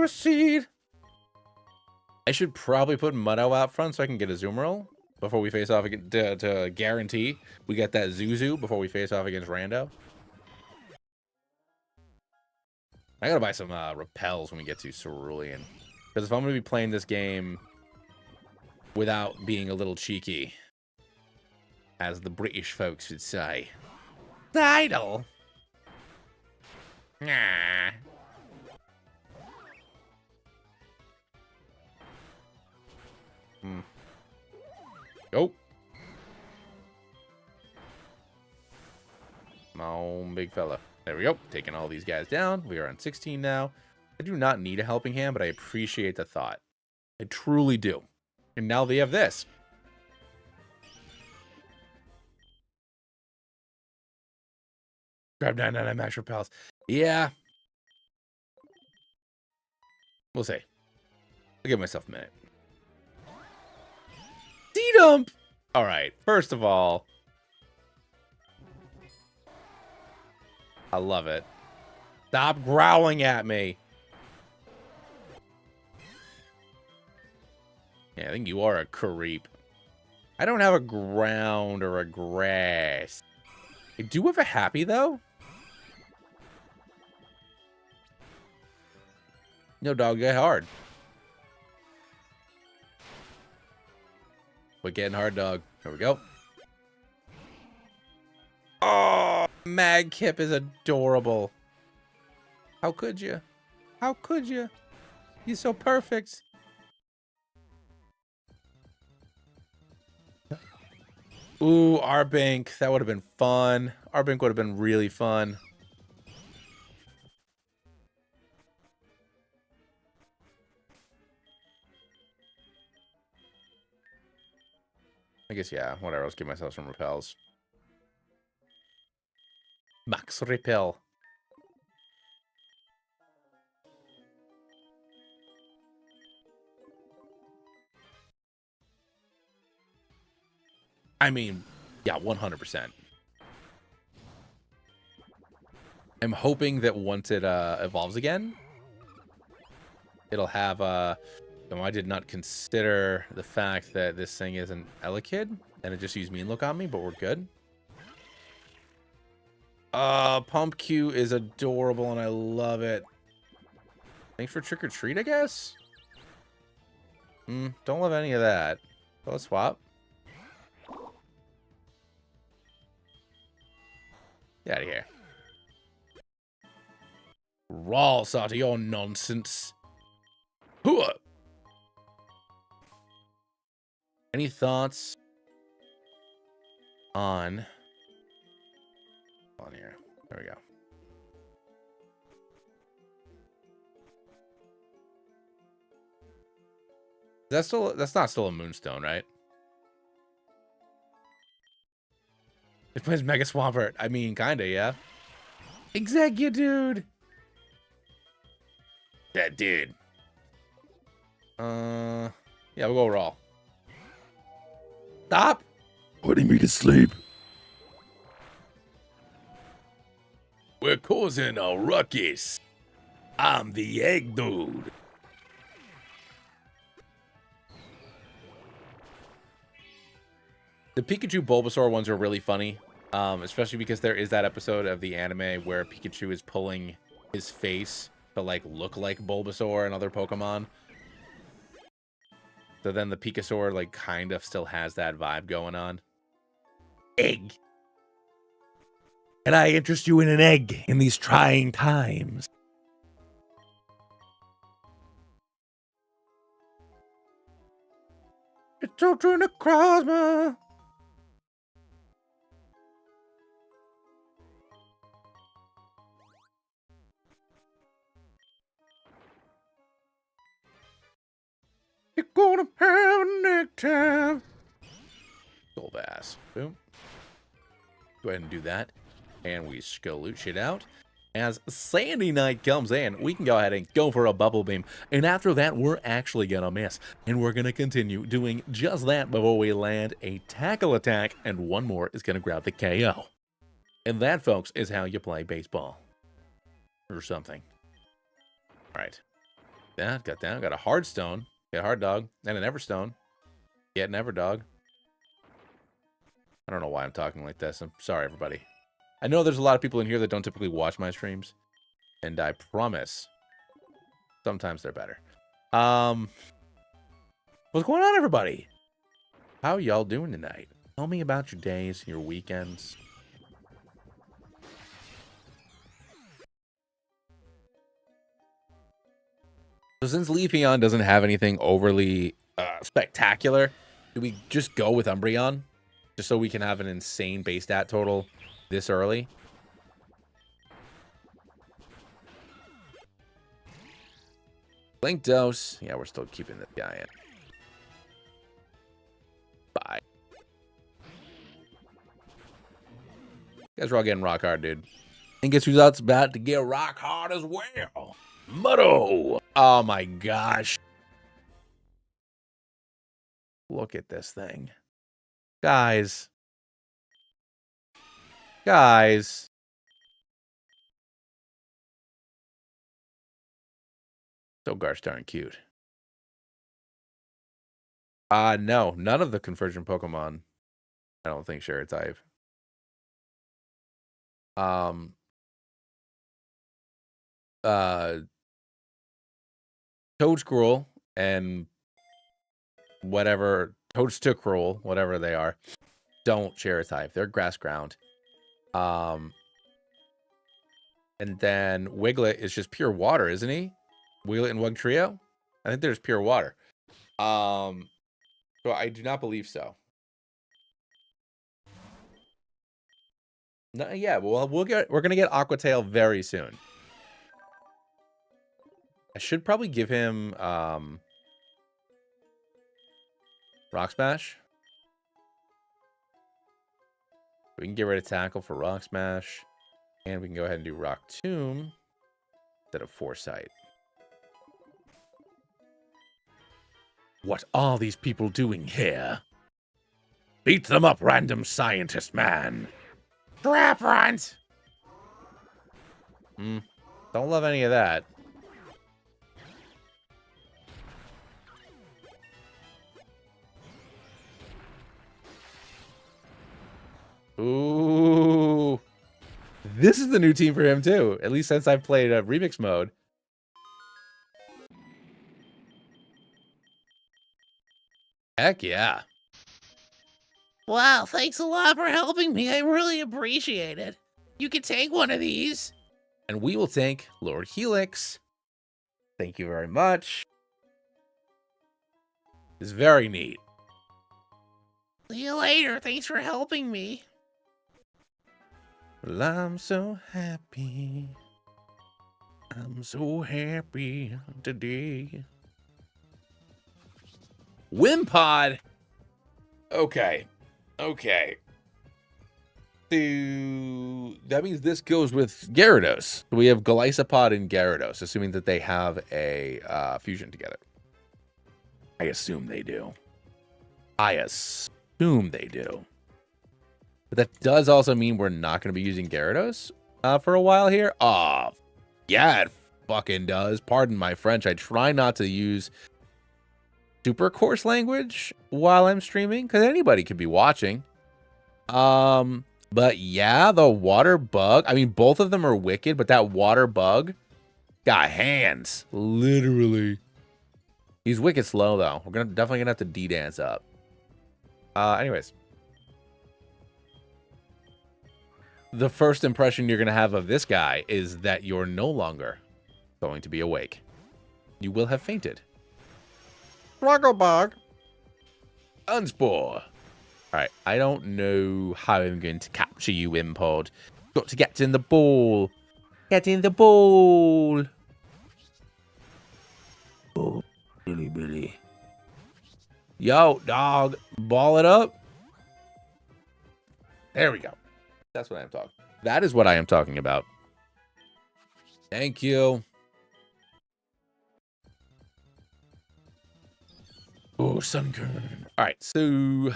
Seed. I should probably put Mudo out front so I can get a zoom roll before we face off again, to guarantee we get that Zuzu before we face off against Rando. I gotta buy some repels when we get to Cerulean, because if I'm gonna be playing this game without being a little cheeky, as the British folks would say, idle. Nah. Oh. Come on, big fella. There we go. Taking all these guys down. We are on 16 now. I do not need a helping hand, but I appreciate the thought. I truly do. And now they have this. Grab 999 max repels. Yeah. We'll see. I'll give myself a minute. D-dump! Alright, first of all, I love it. Stop growling at me. Yeah, I think you are a creep. I don't have a ground or a grass. I do have a happy, though. No, dog, get hard. We're getting hard, dog. Here we go. Oh, Magkip is adorable. How could you? How could you? He's so perfect. Ooh, Arbink. That would have been fun. Arbink would have been really fun. I guess, yeah, whatever. Let's give myself some repels. Max repel. I mean, yeah, 100%. I'm hoping that once it evolves again, it'll have no, I did not consider the fact that this thing isn't Elekid, and it just used Mean Look on me, but we're good. Pump Q is adorable, and I love it. Thanks for Trick or Treat, I guess? Don't love any of that. So let's swap. Get out of here. Ross out of your nonsense. Hooah! Any thoughts on here? There we go. That's not still a Moonstone, right? It plays Mega Swampert. I mean, kinda, yeah. Execudude. That dude. Yeah, we'll go raw. Stop putting me to sleep. We're causing a ruckus. I'm the egg dude. The Pikachu Bulbasaur ones are really funny, especially because there is that episode of the anime where Pikachu is pulling his face to like look like Bulbasaur and other Pokemon. So then the Pikasaur like kind of still has that vibe going on. Egg. Can I interest you in an egg in these trying times? It's children across me. You're gonna have a neck time. Gold ass. Boom. Go ahead and do that. And we skaloosh it out. As Sandy Night comes in, we can go ahead and go for a bubble beam. And after that, we're actually going to miss. And we're going to continue doing just that before we land a tackle attack. And one more is going to grab the KO. And that, folks, is how you play baseball. Or something. All right. That got down. Got a hard stone. Got a hard dog. And an Everstone. Get an Everdog. I don't know why I'm talking like this. I'm sorry, everybody. I know there's a lot of people in here that don't typically watch my streams. And I promise, sometimes they're better. What's going on, everybody? How y'all doing tonight? Tell me about your days, your weekends. So since Leafeon doesn't have anything overly spectacular, do we just go with Umbreon? Just so we can have an insane base stat total this early? Blink Dose. Yeah, we're still keeping this guy in. Bye. You guys are all getting rock hard, dude. And guess who's about to get rock hard as well? Muddo. Oh my gosh. Look at this thing. Guys. Guys. So gosh darn cute. No, none of the conversion Pokemon, I don't think, share a type. Toadscruel and whatever, Toadstookrule, whatever they are, don't share a type. They're grass ground. And then Wiglet is just pure water, isn't he? Wiglet and Wugtrio? I think there's pure water. So I do not believe so. No, yeah, well, we're gonna get Aquatail very soon. I should probably give him Rock Smash. We can get rid of Tackle for Rock Smash. And we can go ahead and do Rock Tomb instead of Foresight. What are these people doing here? Beat them up, random scientist man. Trap runt! Don't love any of that. Ooh. This is the new team for him, too. At least since I've played Remix mode. Heck yeah.
Wow, thanks a lot for helping me. I really appreciate it. You can take one of these.
And we will take Lord Helix. Thank you very much. It's very neat.
See you later. Thanks for helping me.
Well, I'm so happy. I'm so happy today. Wimpod. Okay. Okay. So that means this goes with Gyarados. We have Golisopod and Gyarados, assuming that they have a fusion together. I assume they do. I assume they do. But that does also mean we're not going to be using Gyarados for a while here. Oh, yeah, it fucking does. Pardon my French. I try not to use super coarse language while I'm streaming, because anybody could be watching. But yeah, the water bug. I mean, both of them are wicked, but that water bug got hands. Literally. He's wicked slow though. We're definitely gonna have to D-dance up. Anyways. The first impression you're gonna have of this guy is that you're no longer going to be awake. You will have fainted. Bug. Unspore. Alright, I don't know how I'm going to capture you, Impod. Got to get in the ball. Get in the ball. Oh, Billy. Yo, dog. Ball it up. There we go. That's what I'm talking. That is what I am talking about. Thank you. Oh, Sunkern. All right, so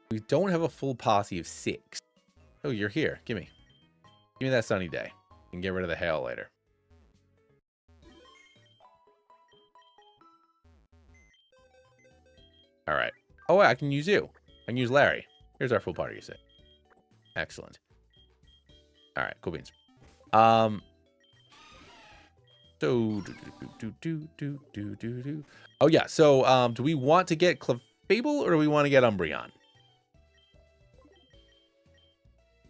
we don't have a full posse of 6. Oh, you're here. Give me that sunny day. And get rid of the hail later. All right. Oh, I can use you. I can use Larry. Here's our full party, you say. Excellent. All right, cool beans. So oh yeah. So do we want to get Clefable or do we want to get Umbreon?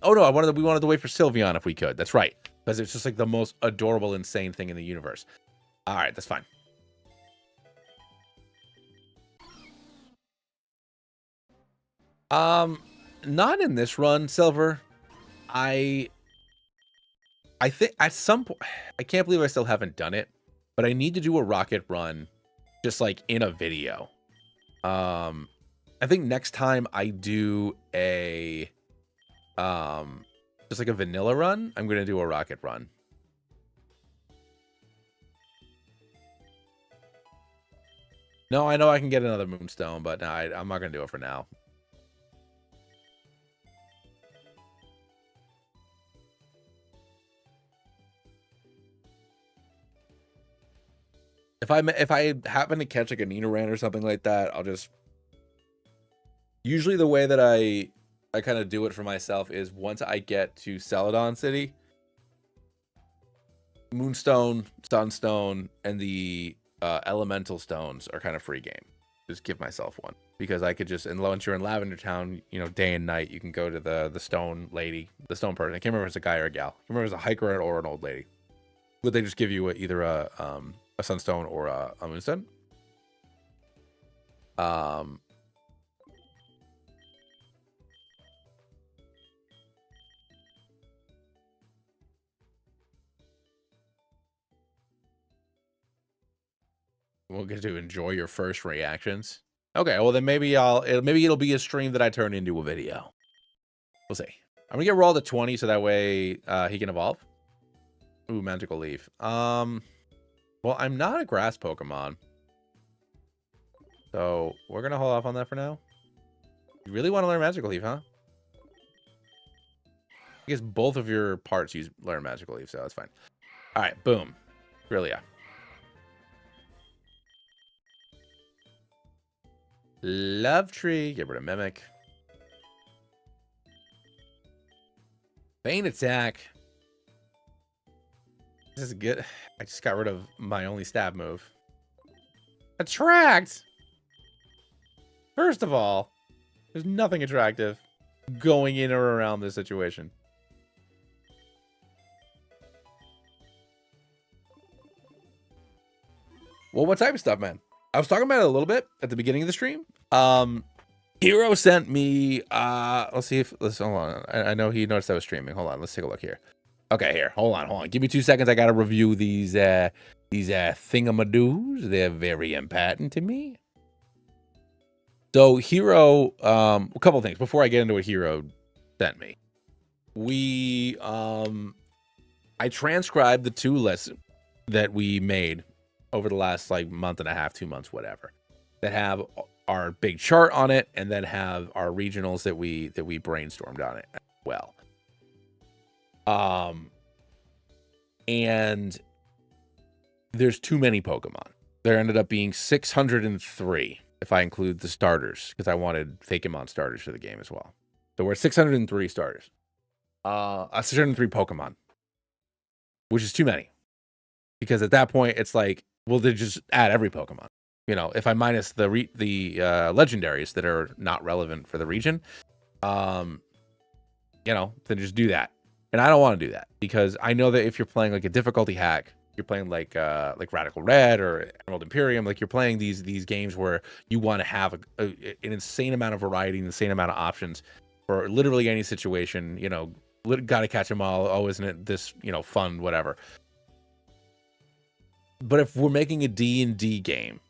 Oh no, we wanted to wait for Sylveon if we could. That's right, because it's just like the most adorable, insane thing in the universe. All right, that's fine. Not in this run, Silver. I think at some point, I can't believe I still haven't done it, but I need to do a rocket run just like in a video. I think next time I do a, just like a vanilla run, I'm going to do a rocket run. No, I know I can get another Moonstone, but no, I'm not going to do it for now. If I happen to catch like a Nidoran or something like that, I'll just... Usually the way that I kind of do it for myself is once I get to Celadon City, Moonstone, Sunstone, and the Elemental Stones are kind of free game. Just give myself one. Because I could just, and once you're in Lavender Town, you know, day and night, you can go to the stone lady, the stone person. I can't remember if it's a guy or a gal. I can't remember if it's a hiker or an old lady. Would they just give you either a Sunstone or a Moonstone? We'll get to enjoy your first reactions. Okay, well then maybe it'll be a stream that I turn into a video. We'll see. I'm gonna get Raw to 20 so that way he can evolve. Ooh, Magical Leaf. Well, I'm not a grass Pokemon. So we're gonna hold off on that for now. You really want to learn Magical Leaf, huh? I guess both of your parts learn Magical Leaf, so that's fine. Alright, boom. Brillia. Love Tree. Get rid of Mimic. Feint Attack. This is good. I just got rid of my only stab move. Attract! First of all, there's nothing attractive going in or around this situation. Well, what type of stuff, man? I was talking about it a little bit at the beginning of the stream. Hero sent me, let's see if, hold on. I know he noticed I was streaming. Hold on, let's take a look here. Okay, here, hold on. Give me 2 seconds. I gotta review these thingamadoos. They're very important to me. So Hero, a couple things before I get into what Hero sent me. I transcribed the 2 lists that we made over the last like month and a half, 2 months, whatever, that have our big chart on it and then have our regionals that we brainstormed on it as well. And there's too many Pokemon. There ended up being 603 if I include the starters, because I wanted Fakemon starters for the game as well. So we're at 603 starters. 603 Pokemon, which is too many. Because at that point, it's like, well, they just add every Pokemon. You know, if I minus the legendaries that are not relevant for the region, you know, then just do that. And I don't want to do that because I know that if you're playing like a difficulty hack, you're playing like Radical Red or Emerald Imperium, like you're playing these games where you want to have an insane amount of variety, an insane amount of options for literally any situation. You know, got to catch them all. Oh, isn't it this, you know, fun, whatever. But if we're making a D&D game,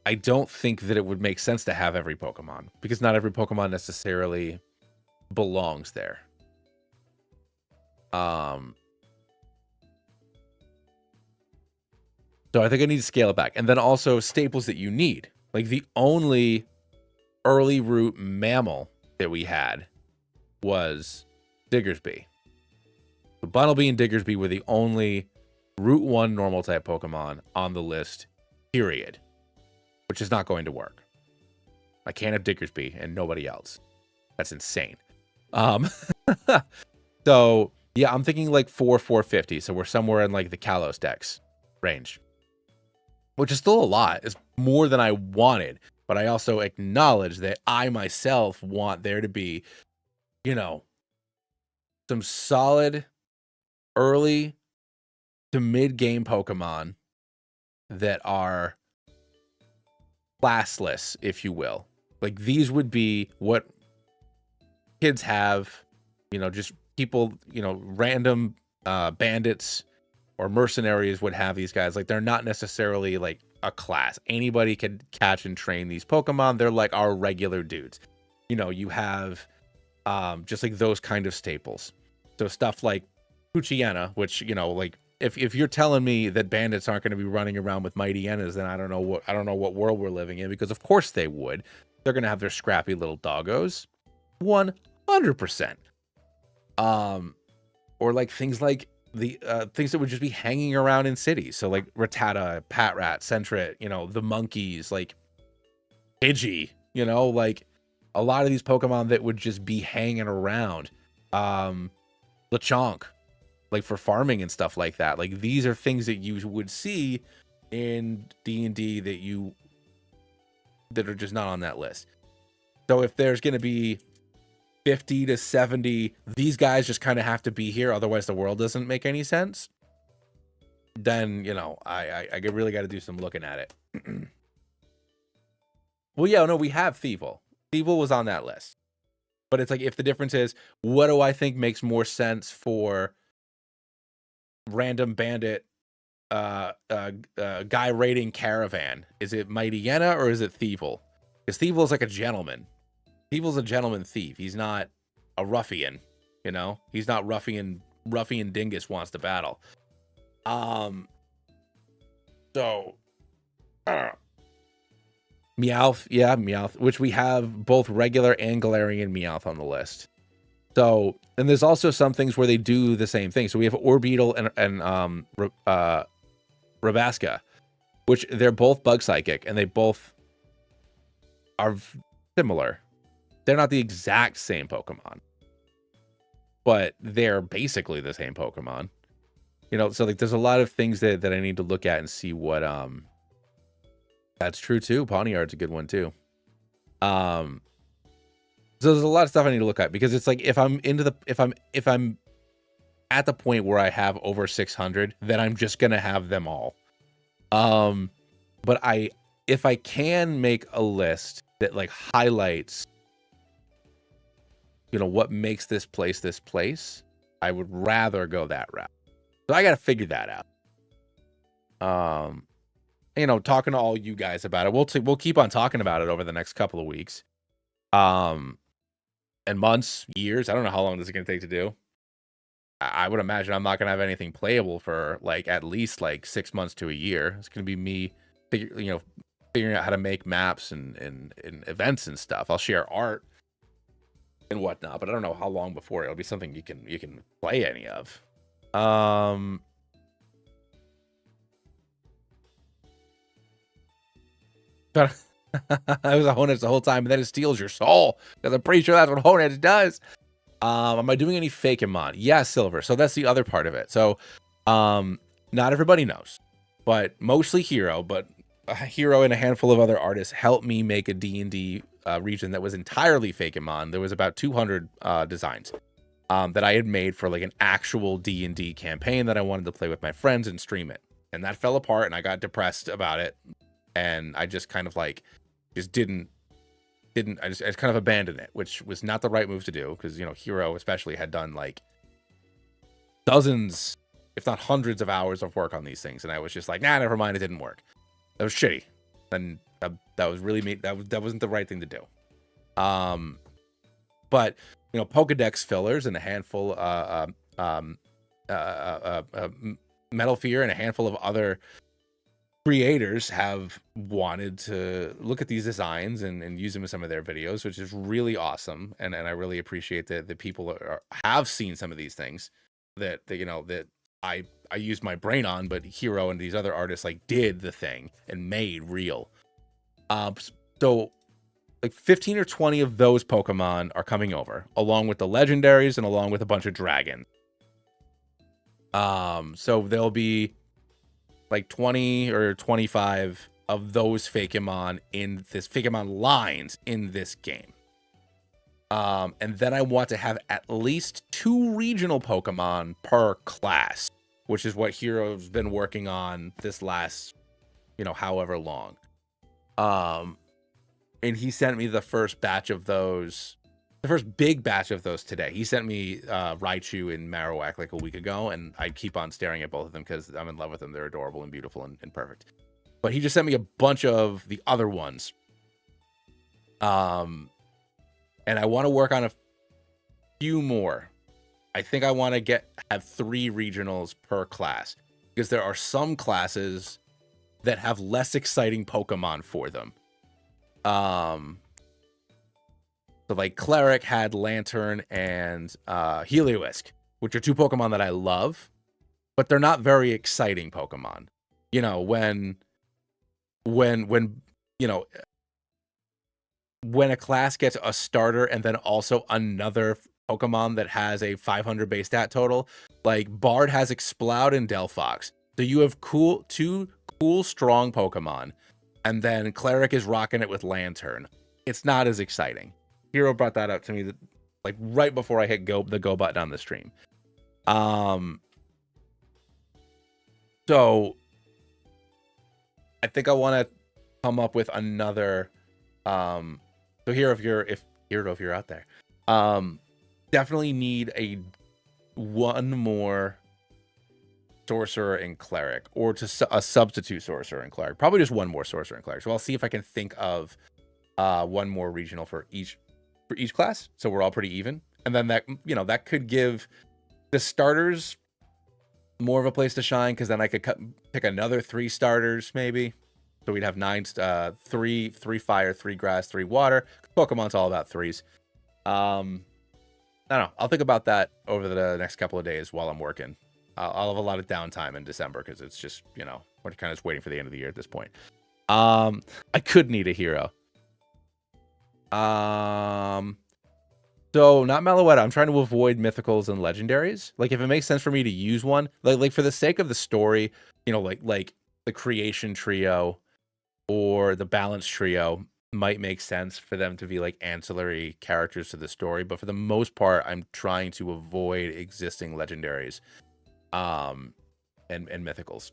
I don't think that it would make sense to have every Pokemon because not every Pokemon necessarily belongs there. So I think I need to scale it back. And then also staples that you need. Like the only early root mammal that we had was Diggersby. So Bunnelby and Diggersby were the only Route 1 normal type Pokemon on the list, period. Which is not going to work. I can't have Diggersby and nobody else. That's insane. So yeah, I'm thinking like 450. So we're somewhere in like the Kalos Dex range. Which is still a lot. It's more than I wanted. But I also acknowledge that I myself want there to be, you know, some solid early to mid-game Pokemon that are classless, if you will. Like these would be what kids have, you know, just people, you know, random bandits or mercenaries would have these guys. Like they're not necessarily like a class. Anybody can catch and train these Pokemon. They're like our regular dudes. You know, you have just like those kind of staples. So stuff like Poochyena, which, you know, like if you're telling me that bandits aren't going to be running around with Mighty Enas, then I don't know what world we're living in, because of course they would. They're going to have their scrappy little doggos. 100%. Or like things like the things that would just be hanging around in cities. So like Rattata, Patrat, Sentret, you know, the monkeys, like Pidgey, you know, like a lot of these Pokemon that would just be hanging around. Lechonk, like for farming and stuff like that. Like these are things that you would see in D&D that are just not on that list. So if there's going to be 50 to 70, these guys just kind of have to be here, otherwise the world doesn't make any sense. Then, you know, I really got to do some looking at it. Well, yeah, no, we have Thievul. Thievul was on that list. But it's like, if the difference is, what do I think makes more sense for random bandit guy raiding caravan? Is it Mighty Yena or is it Thievul? Because Thievul is like a gentleman. Thievul's a gentleman thief. He's not a ruffian, you know? He's not ruffian dingus wants to battle. So Meowth, yeah, Meowth, which we have both regular and Galarian Meowth on the list. So, and there's also some things where they do the same thing. So we have Orbeetle and Rabasca, which they're both bug psychic and they both are similar. They're not the exact same Pokemon, but they're basically the same Pokemon. You know, so like there's a lot of things that I need to look at and see what that's true too. Pawniard's a good one too. So there's a lot of stuff I need to look at, because it's like if I'm at the point where I have over 600, then I'm just gonna have them all. But if I can make a list that like highlights, you know, what makes this place, I would rather go that route. So I got to figure that out. You know, talking to all you guys about it. We'll keep on talking about it over the next couple of weeks. And months, years. I don't know how long this is going to take to do. I would imagine I'm not going to have anything playable for like at least like 6 months to a year. It's going to be me figuring out how to make maps and events and stuff. I'll share art and whatnot, but I don't know how long before it'll be something you can play any of. I was a Honedge the whole time, and then it steals your soul, because I'm pretty sure that's what Honedge does. Am I doing any Fakemon? Yeah, Silver. So that's the other part of it. So, not everybody knows, but mostly Hero, but Hero and a handful of other artists helped me make a D&D region that was entirely Fakemon. There was about 200 designs that I had made for like an actual D&D campaign that I wanted to play with my friends and stream it. And that fell apart, and I got depressed about it, and I just kind of like just didn't I just kind of abandoned it, which was not the right move to do, because, you know, Hero especially had done like dozens, if not hundreds of hours of work on these things, and I was just like, nah, never mind, it didn't work. That was shitty, and that was really me. That wasn't the right thing to do. But you know, Pokedex fillers and a handful, Metal Fear and a handful of other creators have wanted to look at these designs and use them in some of their videos, which is really awesome. And I really appreciate that the people have seen some of these things that you know, that I used my brain on, but Hero and these other artists like did the thing and made real. So like 15 or 20 of those Pokemon are coming over, along with the legendaries and along with a bunch of dragons. So there'll be like 20 or 25 of those Fakemon in this Fakemon lines in this game. And then I want to have at least 2 regional Pokemon per class, which is what Hero's been working on this last, you know, however long. And he sent me the first batch of those, the first big batch of those today. He sent me Raichu and Marowak like a week ago, and I keep on staring at both of them because I'm in love with them. They're adorable and beautiful and perfect. But he just sent me a bunch of the other ones. And I want to work on a few more. I think I want to have 3 regionals per class, because there are some classes that have less exciting Pokemon for them. So like Cleric had Lantern and Heliolisk, which are 2 Pokemon that I love, but they're not very exciting Pokemon. You know, when you know, when a class gets a starter and then also another Pokemon that has a 500 base stat total, like Bard has Exploud and Delphox. So you have 2 cool, strong Pokemon, and then Cleric is rocking it with Lantern. It's not as exciting. Hero brought that up to me like right before I hit the go button on the stream. So I think I want to come up with another. So Hero, if you're out there, definitely need one more Sorcerer and Cleric, or a substitute Sorcerer and Cleric. Probably just one more Sorcerer and Cleric. So I'll see if I can think of one more regional for each class, so we're all pretty even. And then that, you know, that could give the starters more of a place to shine, because then I could pick another 3 starters maybe. So we'd have 9, 3 fire, 3 grass, 3 water. Pokemon's all about 3s. I don't know. I'll think about that over the next couple of days while I'm working. I'll have a lot of downtime in December, because it's just, you know, we're kind of just waiting for the end of the year at this point. I could need a Hero. So not Meloetta. I'm trying to avoid mythicals and legendaries. Like, if it makes sense for me to use one, like for the sake of the story, you know, like the creation trio or the balance trio might make sense for them to be like ancillary characters to the story. But for the most part, I'm trying to avoid existing legendaries, and mythicals.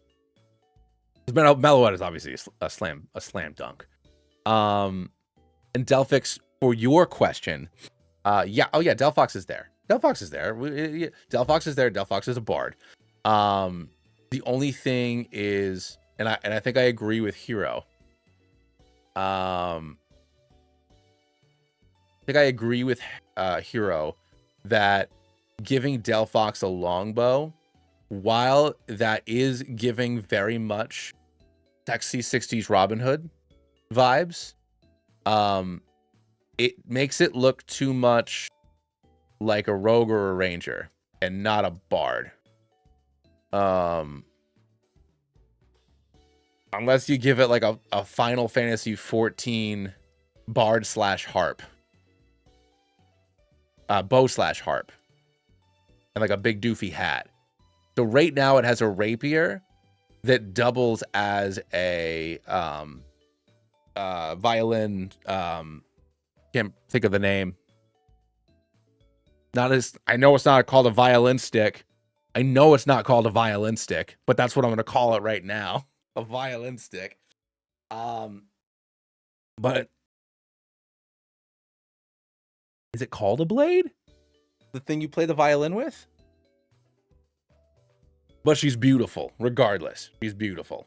Meloetta is obviously a slam dunk. And Delphix, for your question, Delphox is there. Delphox is there. Delphox is there. Delphox is a bard. The only thing is, and I think I agree with Hero. I think I agree with Hero that giving Delphox a longbow, while that is giving very much sexy 60s Robin Hood vibes, it makes it look too much like a rogue or a ranger and not a bard. Unless you give it like a Final Fantasy 14 bard slash harp. Bow slash harp. And like a big doofy hat. So right now it has a rapier that doubles as a violin. Can't think of the name. I know it's not called a violin stick. I know it's not called a violin stick, but that's what I'm gonna call it right now. A violin stick. But is it called a blade? The thing you play the violin with? But she's beautiful, regardless. She's beautiful.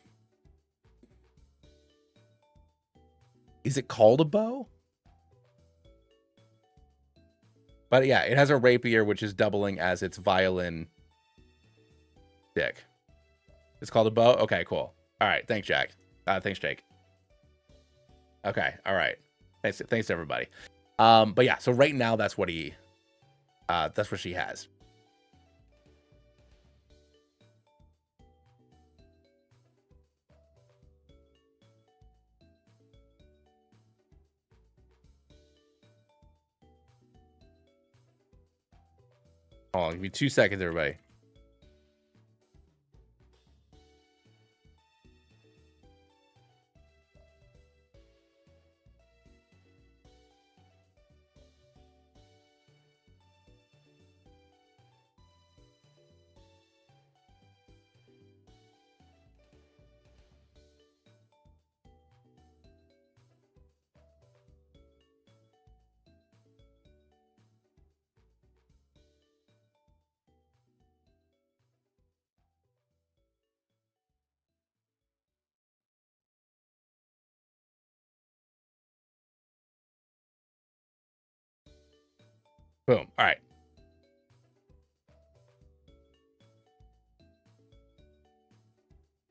Is it called a bow? But yeah, it has a rapier, which is doubling as its violin stick. It's called a bow? Okay, cool. All right, thanks, Jack. Thanks, Jake. Okay, all right. Thanks everybody. But yeah, so right now that's what she has. Hold on, give me 2 seconds, everybody. Boom. All right.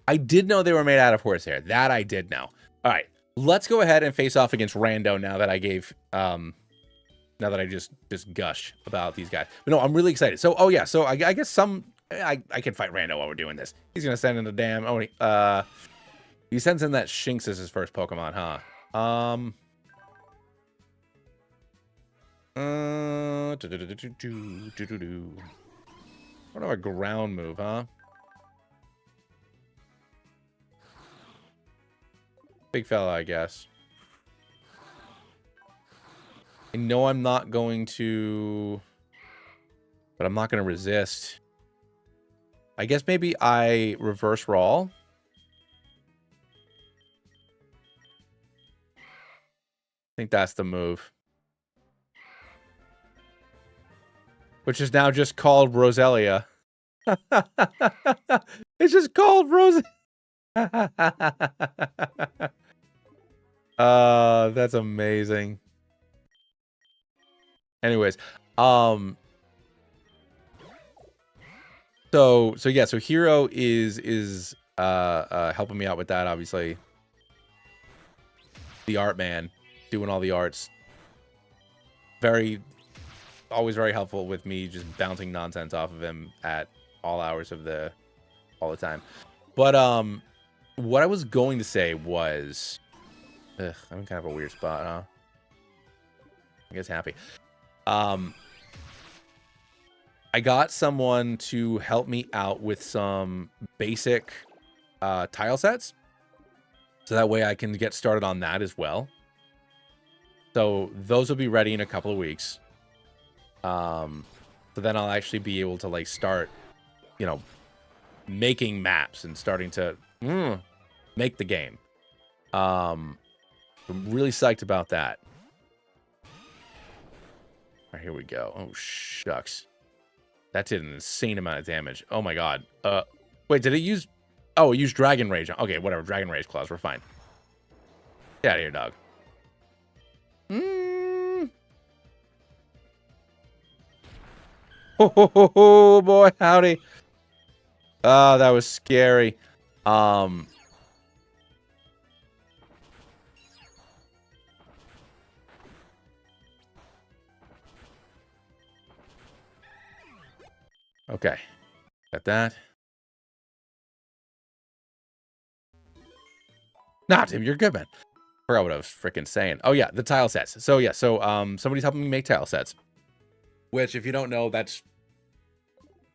I did know they were made out of horsehair. That I did know. All right. Let's go ahead and face off against Rando now that I gave now that I just gushed about these guys. But no, I'm really excited. So oh yeah, so I guess I can fight Rando while we're doing this. He's gonna send in a damn he sends in that Shinx as his first Pokemon, huh? What about a ground move, huh? Big fella, I guess. I know I'm not going to, but I'm not going to resist. I guess maybe I reverse roll. I think that's the move. Which is now just called Roselia. It's just called Rose. That's amazing. Anyways, so yeah, so Hero is helping me out with that, obviously. The art man, doing all the arts. Always very helpful with me just bouncing nonsense off of him at all hours of all the time. But what I was going to say was, I'm in kind of a weird spot, huh? I guess happy. I got someone to help me out with some basic tile sets, so that way I can get started on that as well. So those will be ready in a couple of weeks. So then I'll actually be able to like start, you know, making maps and starting to make the game. I'm really psyched about that. All right, here we go. Oh, shucks. That did an insane amount of damage. Oh my god. Wait, did it use... Oh, it used Dragon Rage. Okay, whatever. Dragon Rage claws. We're fine. Get out of here, dog. Oh, boy, howdy. Oh, that was scary. Okay. Got that. Nah, Tim, you're good, man. Forgot what I was freaking saying. Oh yeah, the tile sets. So yeah, somebody's helping me make tile sets. Which, if you don't know, that's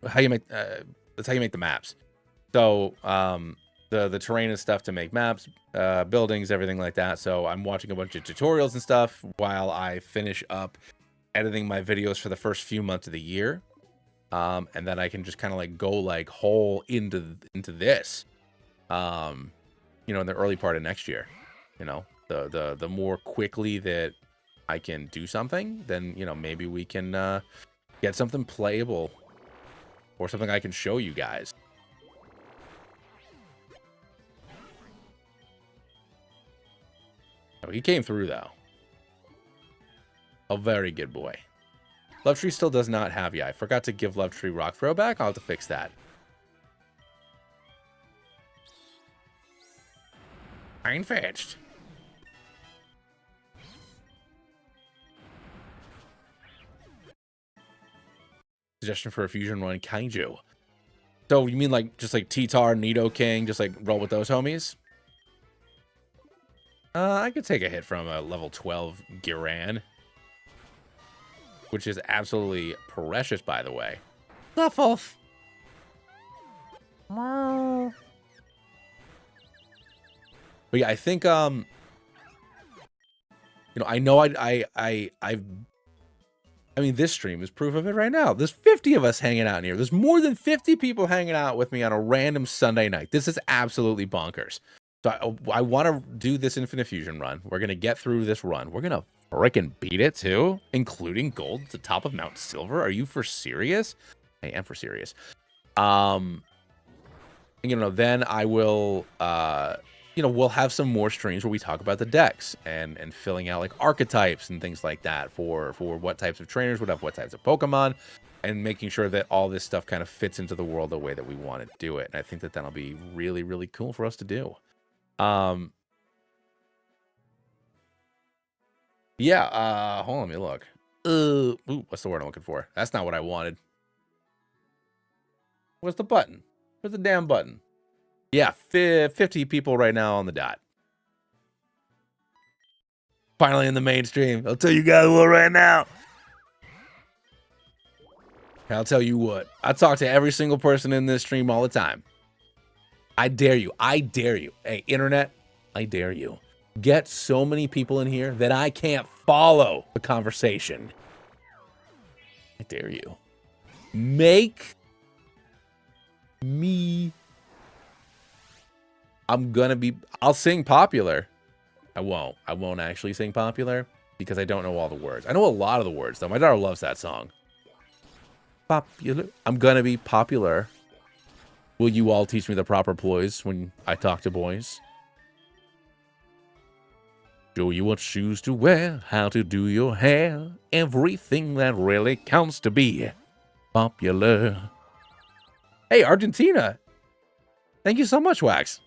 how you make the maps. So the terrain and stuff to make maps, buildings, everything like that. So I'm watching a bunch of tutorials and stuff while I finish up editing my videos for the first few months of the year. And then I can just kind of like go like whole into this, you know, in the early part of next year. You know, the more quickly that I can do something, then, you know, maybe we can get something playable or something I can show you guys. Oh, he came through, though. A very good boy. Lovetree still does not have ya. I forgot to give Lovetree Rock Throw back. I'll have to fix that. Iron fetched. Suggestion for a fusion run, Kaiju. So you mean like just like T-Tar, Nidoking, just like roll with those homies? I could take a hit from a level 12 Giran, which is absolutely precious, by the way.
Snuffles.
But yeah, I think you know, I know I mean, this stream is proof of it right now. There's 50 of us hanging out in here. There's more than 50 people hanging out with me on a random Sunday night. This is absolutely bonkers. So I want to do this Infinite Fusion run. We're going to get through this run. We're going to freaking beat it too, including gold at the top of Mount Silver. Are you for serious? I am for serious. You know, then I will, you know, we'll have some more streams where we talk about the decks and filling out like archetypes and things like that for what types of trainers would have what types of Pokemon, and making sure that all this stuff kind of fits into the world the way that we want to do it. And I think that that'll be really, really cool for us to do. Yeah, hold on, let me look. Ooh, what's the word I'm looking for? That's not what I wanted. What's the button? Where's the damn button? Yeah, 50 people right now on the dot. Finally in the mainstream. I'll tell you guys what right now. I'll tell you what. I talk to every single person in this stream all the time. I dare you. I dare you. Hey, internet, I dare you. Get so many people in here that I can't follow the conversation. I dare you. Make me... I'll sing popular. I won't actually sing popular because I don't know all the words. I know a lot of the words, though. My daughter loves that song. Popular. I'm gonna be popular. Will you all teach me the proper ploys when I talk to boys? Show you what shoes to wear, how to do your hair, everything that really counts to be popular. Hey, Argentina. Thank you so much, Wax.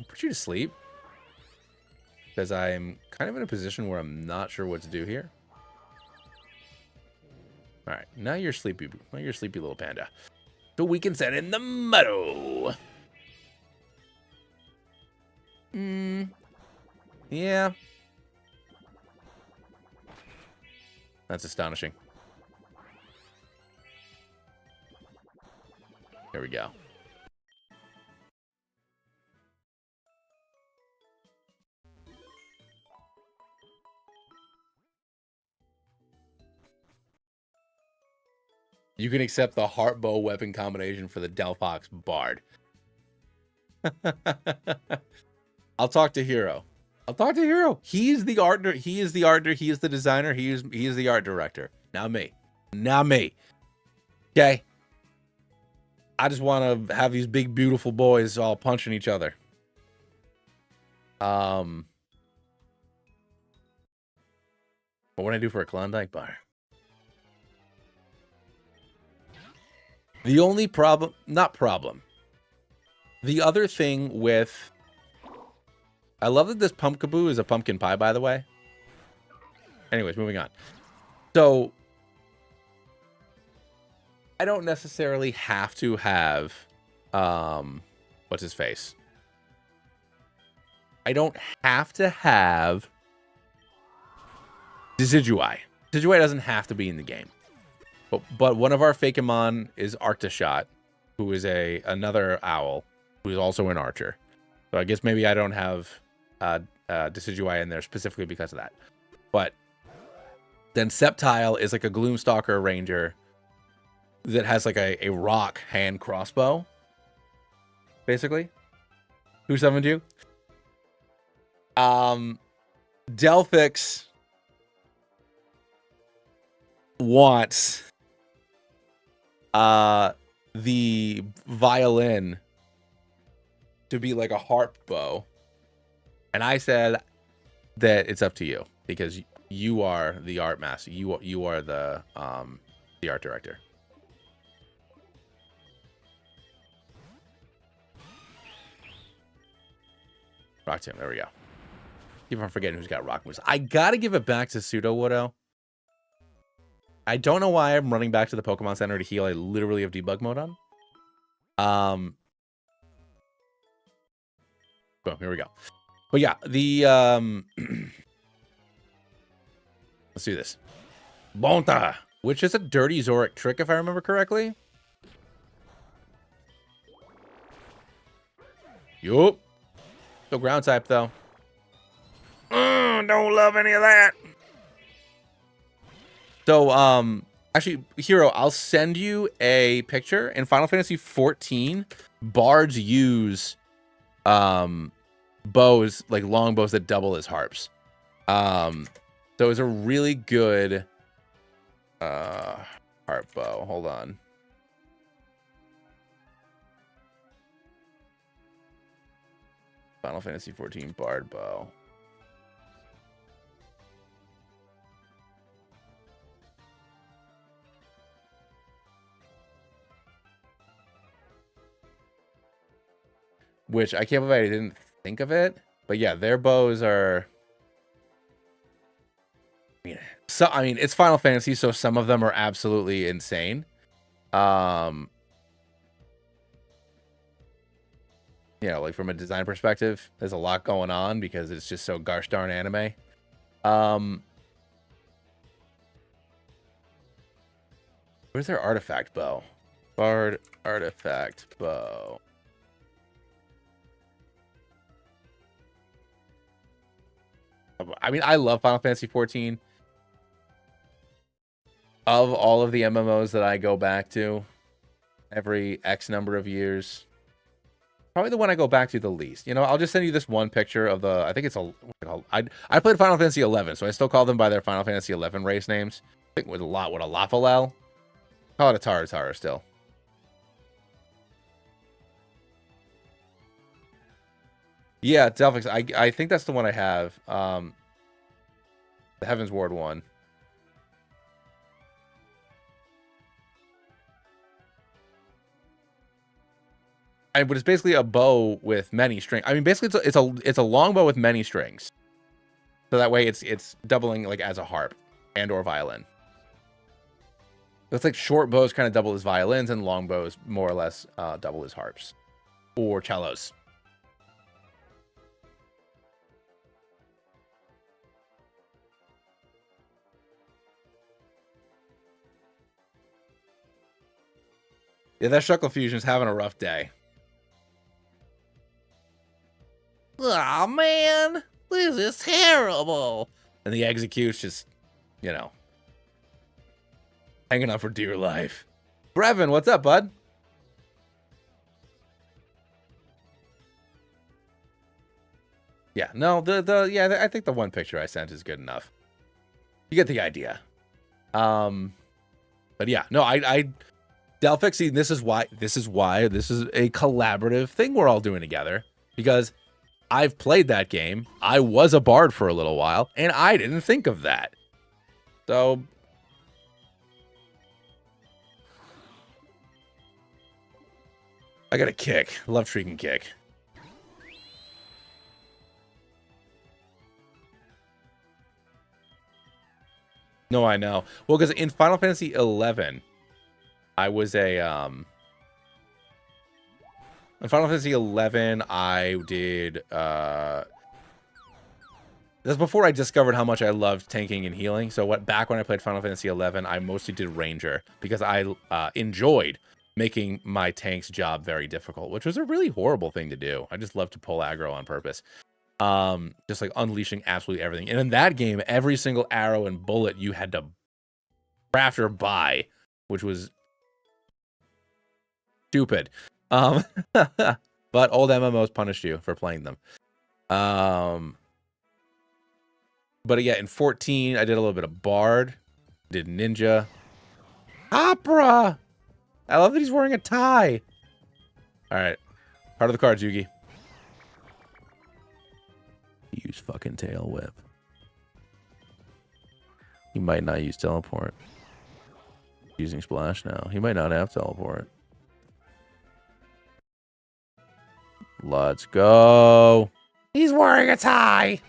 Put you to sleep because I'm kind of in a position where I'm not sure what to do here. All right, now you're sleepy. Now you're sleepy little panda. So we can set in the meadow. Yeah. That's astonishing. There we go. You can accept the heart bow weapon combination for the Delphox Bard. I'll talk to Hero. I'll talk to Hero. He's the art. He is the art. He is the designer. He is the art director. Not me. Not me. Okay. I just want to have these big beautiful boys all punching each other. What would I do for a Klondike bar? The only problem, not problem. The other thing with, I love that this Pumpkaboo is a pumpkin pie, by the way. Anyways, moving on. So I don't necessarily have to have what's his face? I don't have to have Decidueye. Decidueye doesn't have to be in the game. But one of our Fakemon is Arctoshot, who is another owl, who is also an archer. So I guess maybe I don't have Decidueye in there specifically because of that. But then Sceptile is like a Gloomstalker ranger that has like a rock hand crossbow, basically. Who summoned you? Delphix wants the violin to be like a harp bow, and I said that it's up to you because you are the art master. You are the art director. Rock Tomb, there we go. Keep on forgetting who's got rock moves. I gotta give it back to Sudowoodo. I don't know why I'm running back to the Pokemon Center to heal. I literally have debug mode on. Boom, here we go. But yeah, the let's do this. Bonta, which is a dirty Zoric trick if I remember correctly. Yup. Still ground type though. Don't love any of that. So, actually, Hero, I'll send you a picture. In Final Fantasy 14, bards use bows, like long bows that double as harps. So it's a really good harp bow. Hold on. Final Fantasy 14 bard bow. Which I can't believe I didn't think of it. But yeah, their bows are... I mean, it's Final Fantasy, so some of them are absolutely insane. You know, like from a design perspective, there's a lot going on because it's just so gosh darn anime. Where's their artifact bow? Bard artifact bow. I mean, I love Final Fantasy 14. Of all of the MMOs that I go back to every X number of years, probably the one I go back to the least. You know, I'll just send you this one picture of the, I think it's a, I played Final Fantasy 11, so I still call them by their Final Fantasy 11 race names. I think with a Lafalel. Call it a Taratara still. Yeah, Delphix, I think that's the one I have. The Heaven's Ward one. But it's basically a bow with many strings. I mean, basically it's a long bow with many strings. So that way it's doubling like as a harp and or violin. So it's like short bows kind of double as violins and long bows more or less double as harps or cellos. Yeah, that Shuckle Fusion is having a rough day.
Oh man, this is terrible.
And the Execute's just, you know, hanging on for dear life. Brevin, what's up, bud? Yeah, no, yeah, I think the one picture I sent is good enough. You get the idea. But yeah, no, Delphix, this is why this is a collaborative thing we're all doing together, because I've played that game. I was a bard for a little while, and I didn't think of that. So I got a kick. Love Shrieking Kick. No, I know. Well, because in Final Fantasy 11, I was a in Final Fantasy 11, I did that's before I discovered how much I loved tanking and healing. So back when I played Final Fantasy 11, I mostly did Ranger because I enjoyed making my tank's job very difficult, which was a really horrible thing to do. I just love to pull aggro on purpose. Just like unleashing absolutely everything. And in that game, every single arrow and bullet you had to craft or buy, which was stupid. But old MMOs punished you for playing them. But yeah, in 14, I did a little bit of Bard, did Ninja, Opera. I love that he's wearing a tie. All right, heart of the cards, Yugi. Use fucking tail whip. He might not use teleport. Using splash now. He might not have teleport. Let's go.
He's wearing a tie.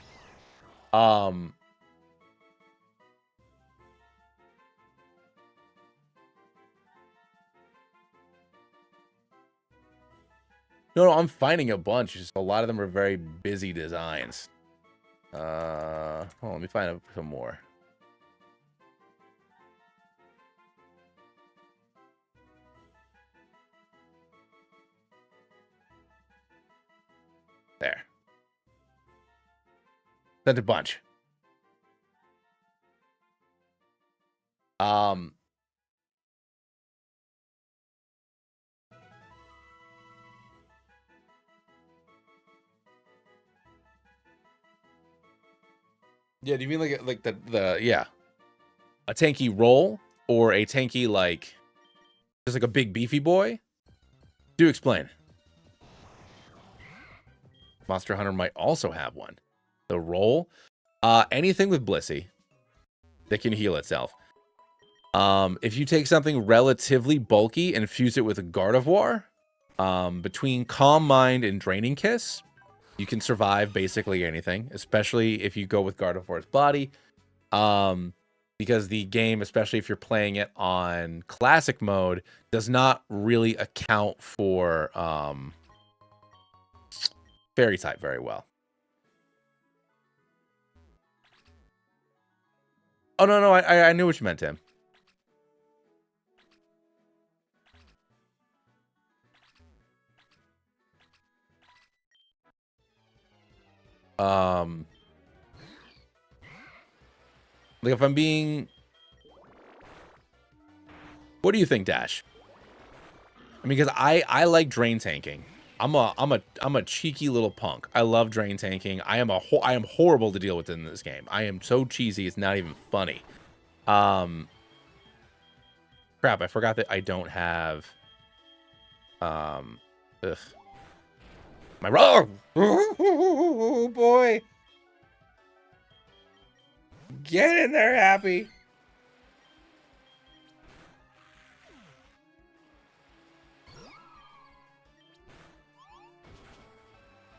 No, I'm finding a bunch. Just a lot of them are very busy designs. Hold on, let me find some more. There. That's a bunch. Yeah, do you mean like the yeah, a tanky roll or a tanky like just like a big beefy boy? Do explain. Monster Hunter might also have one. The roll, anything with Blissey that can heal itself. If you take something relatively bulky and fuse it with a Gardevoir, between Calm Mind and Draining Kiss, you can survive basically anything, especially if you go with Gardevoir's body. Because the game, especially if you're playing it on classic mode, does not really account for fairy type very well. Oh no, I knew what you meant, Tim. Like if I'm being, what do you think, Dash? I mean, because I like drain tanking. I'm a cheeky little punk. I love drain tanking. I am horrible to deal with in this game. I am so cheesy. It's not even funny. Crap, I forgot that I don't have ugh. My oh boy. Get in there, Happy.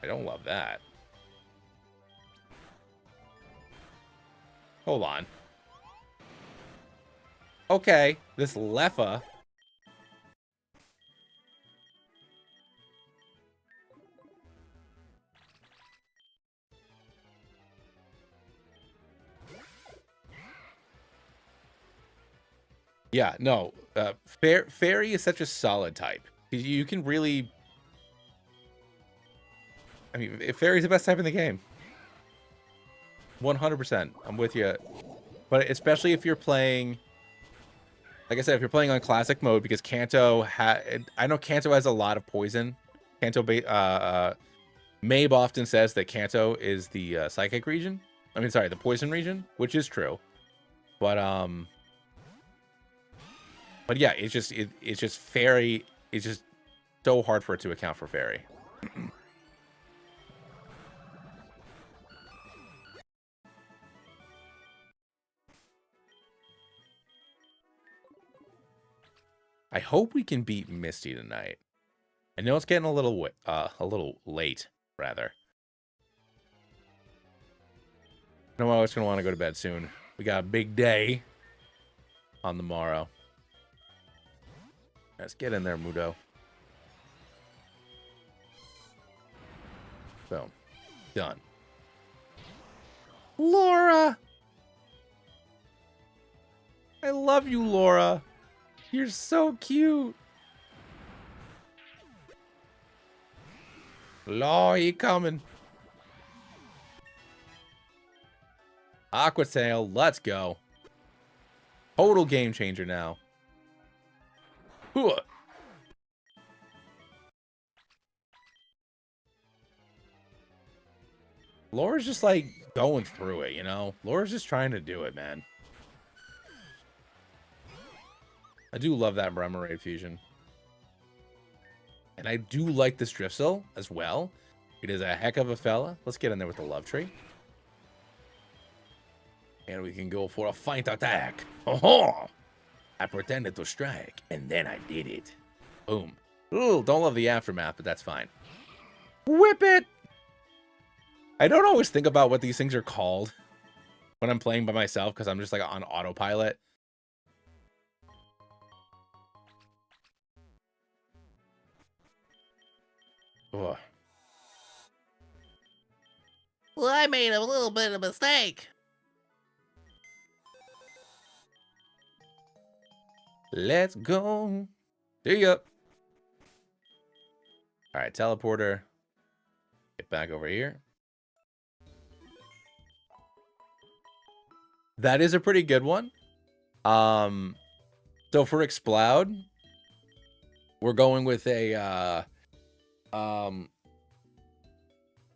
I don't love that. Hold on. Okay, this Leffa. Yeah, no. Fairy is such a solid type. You can really... I mean, Fairy's the best type in the game. 100%. I'm with you. But especially if you're playing... Like I said, if you're playing on classic mode, because Kanto I know Kanto has a lot of poison. Mabe often says that Kanto is the psychic region. I mean, sorry, the poison region, which is true. But yeah, it's just Fairy. It's just so hard for it to account for Fairy. I hope we can beat Misty tonight. I know it's getting a little late, rather. I know I was gonna want to go to bed soon. We got a big day. on the morrow. Let's get in there, Mudo. Boom. Done. Laura! I love you, Laura. You're so cute. Law, he coming. Aqua Tail, let's go. Total game changer now. Hooah. Laura's just like going through it, you know? Laura's just trying to do it, man. I do love that Bremerade fusion. And I do like this Driftsil as well. It is a heck of a fella. Let's get in there with the Love Tree. And we can go for a feint attack. Oh! I pretended to strike, and then I did it. Boom. Ooh, don't love the aftermath, but that's fine. Whip it! I don't always think about what these things are called when I'm playing by myself, because I'm just like on autopilot. Ugh.
Well, I made a little bit of a mistake.
Let's go. See ya. All right, teleporter. Get back over here. That is a pretty good one. So for Explode, we're going with a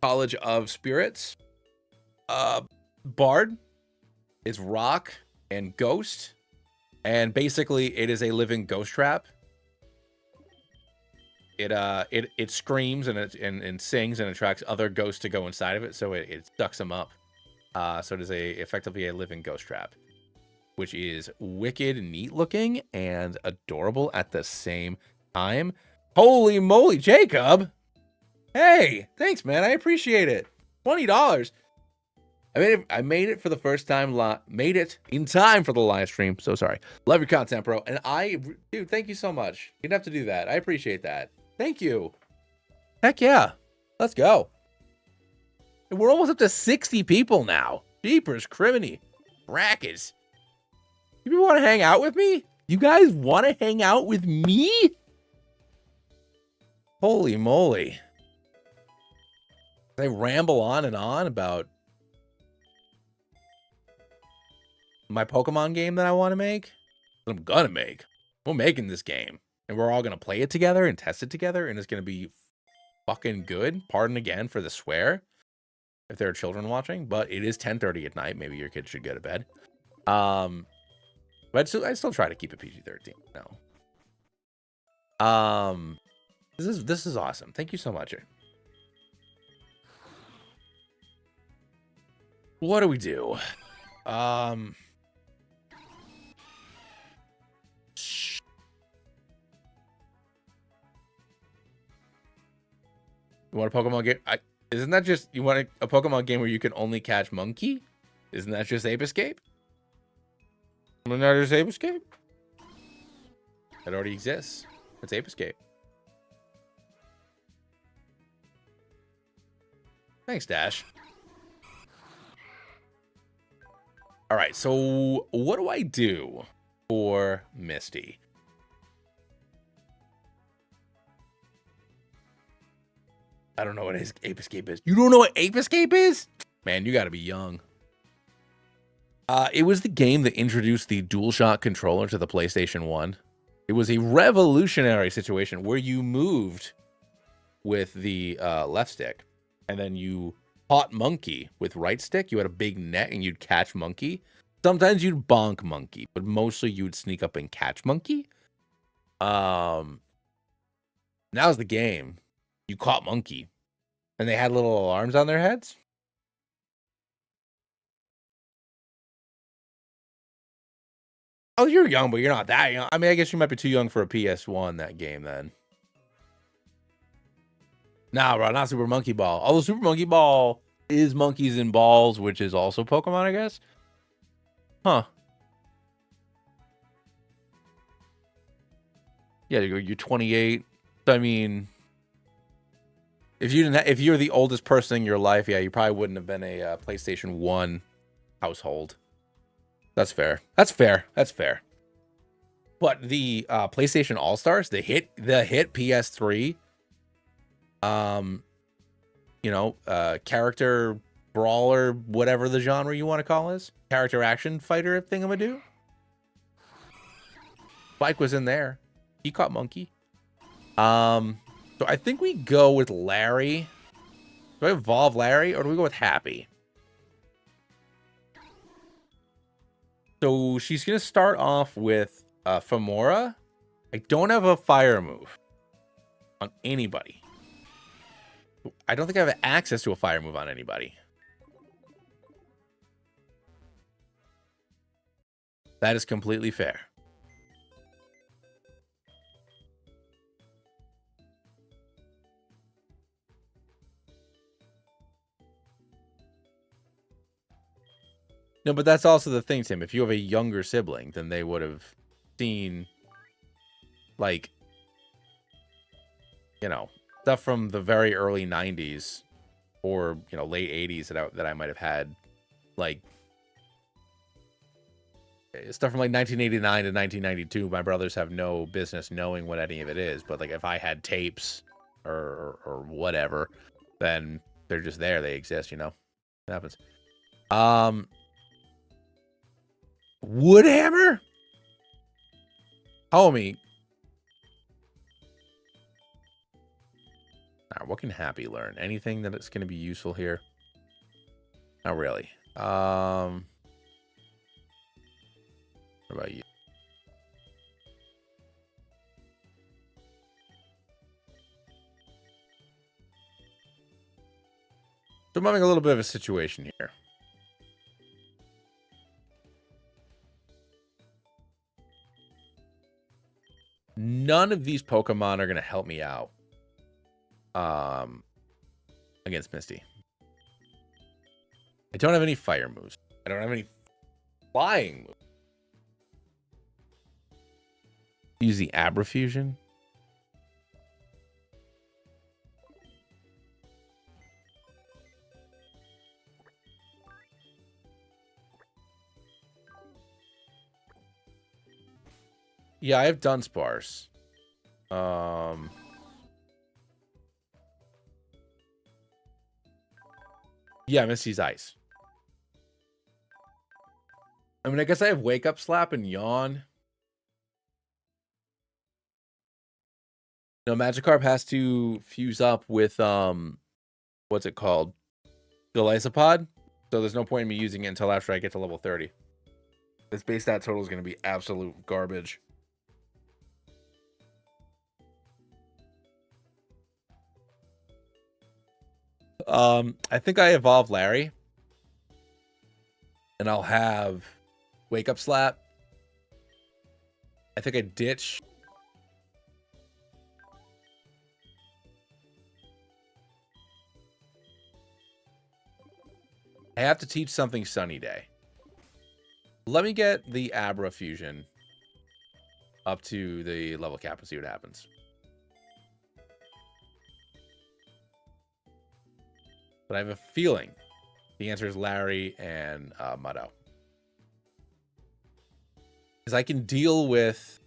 College of Spirits. Bard. It's rock and ghost. And basically it is a living ghost trap. It screams and sings and attracts other ghosts to go inside of it, so it sucks them up. So it is effectively a living ghost trap, which is wicked neat looking and adorable at the same time. Holy moly, Jacob! Hey, thanks, man. I appreciate it. $20. I made it for the first time. Made it in time for the live stream. So sorry. Love your content, bro. And dude, thank you so much. You didn't have to do that. I appreciate that. Thank you. Heck yeah. Let's go. And we're almost up to 60 people now. Jeepers, criminy. Rackets. You people want to hang out with me? You guys want to hang out with me? Holy moly. They ramble on and on about my Pokemon game that I want to make. That I'm gonna make. We're making this game. And we're all gonna play it together and test it together. And it's gonna be fucking good. Pardon again for the swear. If there are children watching. But it is 10:30 at night. Maybe your kid should go to bed. But I still try to keep it PG-13. No. This is awesome. Thank you so much. What do we do? You want a Pokemon game? Isn't that just, you want a Pokemon game where you can only catch Monkey? Isn't that just Ape Escape? Isn't that just Ape Escape? That already exists. It's Ape Escape. Thanks, Dash. All right, so what do I do for Misty? I don't know what Ape Escape is. You don't know what Ape Escape is? Man, you got to be young. It was the game that introduced the DualShock controller to the PlayStation 1. It was a revolutionary situation where you moved with the left stick, and then you caught Monkey with right stick. You had a big net, and you'd catch Monkey. Sometimes you'd bonk Monkey, but mostly you'd sneak up and catch Monkey. Now's the game. You caught Monkey, and they had little alarms on their heads. Oh, you're young, but you're not that young. I mean, I guess you might be too young for a PS1, that game, then. Nah, bro, not Super Monkey Ball. Although Super Monkey Ball is monkeys and balls, which is also Pokemon, I guess. Huh. Yeah, you're 28. So, I mean, if you're the oldest person in your life, yeah, you probably wouldn't have been a PlayStation 1 household. That's fair. That's fair. That's fair. But the PlayStation All Stars, the hit PS3, character brawler, whatever the genre you want to call is, character action fighter thingamadoo. Spike was in there. He caught Monkey. So I think we go with Larry. Do I evolve Larry or do we go with Happy? So she's gonna start off with Femora. I don't have a fire move on anybody. I don't think I have access to a fire move on anybody. That is completely fair. No, but that's also the thing, Tim. If you have a younger sibling, then they would have seen, like, stuff from the very early 90s or, late 80s that I might have had, like, stuff from, like, 1989 to 1992. My brothers have no business knowing what any of it is. But, like, if I had tapes or whatever, then they're just there. They exist, It happens. Woodhammer? Homie. Right, what can Happy learn? Anything that is going to be useful here? Not really. What about you? So I'm having a little bit of a situation here. None of these Pokemon are going to help me out against Misty. I don't have any fire moves. I don't have any flying moves. Use the Abra Fusion. Yeah, I have Dunsparce. Yeah, Misty's Ice. I mean, I guess I have Wake Up Slap and Yawn. No, Magikarp has to fuse up with, what's it called? Golisopod. So there's no point in me using it until after I get to level 30. This base stat total is going to be absolute garbage. I think I evolve Larry. And I'll have Wake Up Slap. I think I ditch. I have to teach something Sunny Day. Let me get the Abra Fusion up to the level cap and see what happens. But I have a feeling the answer is Larry and Muddo. Because I can deal with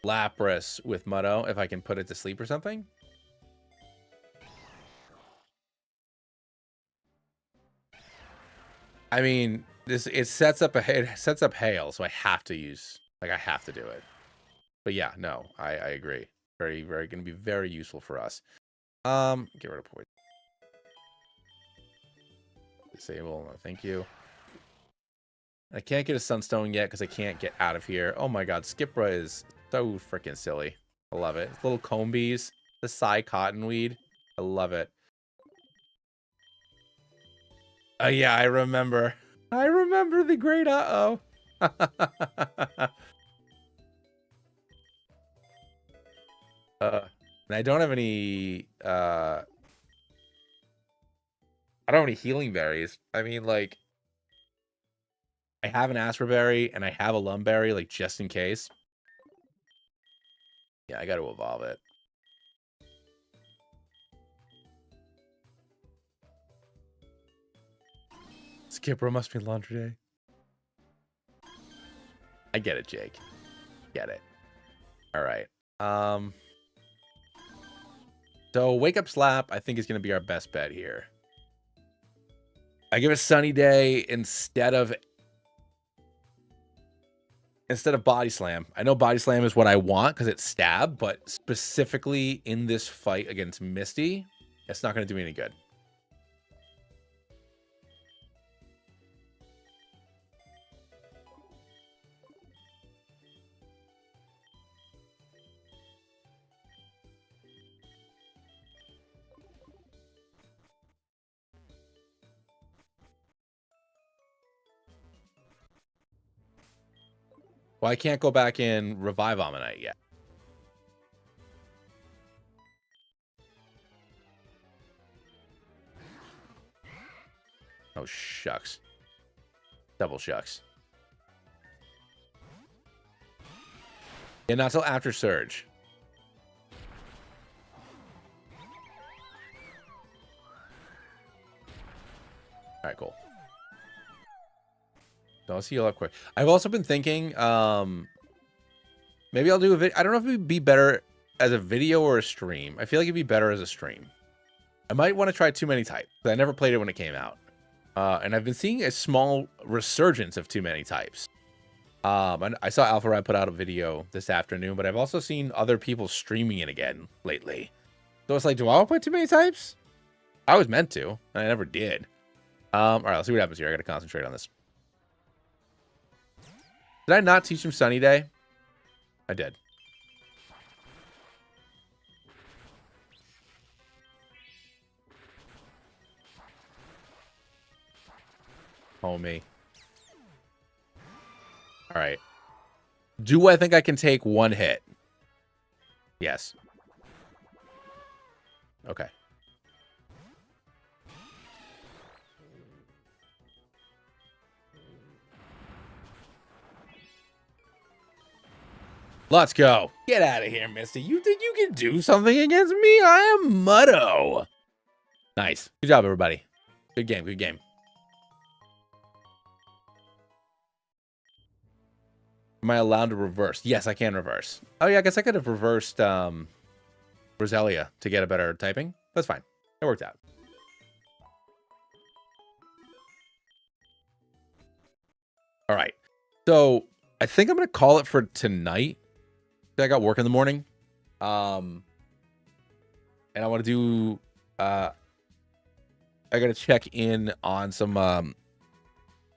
Lapras with Muddo if I can put it to sleep or something. I mean, it sets up hail, so I have to use, I have to do it. But yeah, no, I agree. Very, very going to be very useful for us. Get rid of poison. Disable. No, thank you. I can't get a Sunstone yet because I can't get out of here. Oh my god, Skipra is so freaking silly. I love it. Little Combees, the Psy Cottonweed. I love it. Oh yeah, I remember. I remember the great uh-oh. And I don't have any I don't have any healing berries. I mean, like, I have an Asperberry and I have a Lumberry, like, just in case. Yeah, I got to evolve it. Skipper must be laundry day. I get it, Jake. Get it. All right. So Wake Up Slap, I think, is going to be our best bet here. I give a Sunny Day instead of Body Slam. I know Body Slam is what I want because it's stab, but specifically in this fight against Misty, it's not going to do me any good. Well, I can't go back and revive Ammonite yet. Oh, shucks. Double shucks. Yeah, not till after Surge. All right, cool. So let's heal up quick. I've also been thinking, maybe I'll do a video. I don't know if it would be better as a video or a stream. I feel like it'd be better as a stream. I might want to try Too Many Types. I never played it when it came out. And I've been seeing a small resurgence of Too Many Types. And I saw Alpha Ride put out a video this afternoon, but I've also seen other people streaming it again lately. So it's like, do I want to play Too Many Types? I was meant to, and I never did. All right, let's see what happens here. I got to concentrate on this. Did I not teach him Sunny Day? I did. Homie. All right. Do I think I can take one hit? Yes. Okay. Let's go. Get out of here, Misty. You think you can do something against me? I am Muddo. Nice. Good job, everybody. Good game. Good game. Am I allowed to reverse? Yes, I can reverse. Oh, yeah, I guess I could have reversed Roselia to get a better typing. That's fine. It worked out. All right. So I think I'm going to call it for tonight. I got work in the morning. And I want to do... I got to check in on some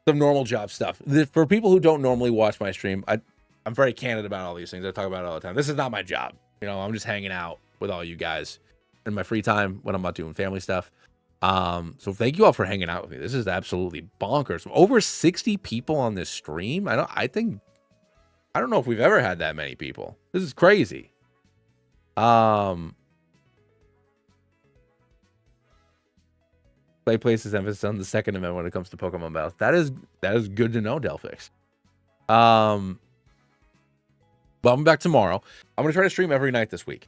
normal job stuff. For people who don't normally watch my stream, I'm very candid about all these things. I talk about it all the time. This is not my job. You know, I'm just hanging out with all you guys in my free time when I'm not doing family stuff. So thank you all for hanging out with me. This is absolutely bonkers. Over 60 people on this stream. I don't know if we've ever had that many people. This is crazy. Play places emphasis on the second event when it comes to Pokemon battles. That is good to know, Delphix. But I'm back tomorrow. I'm gonna try to stream every night this week.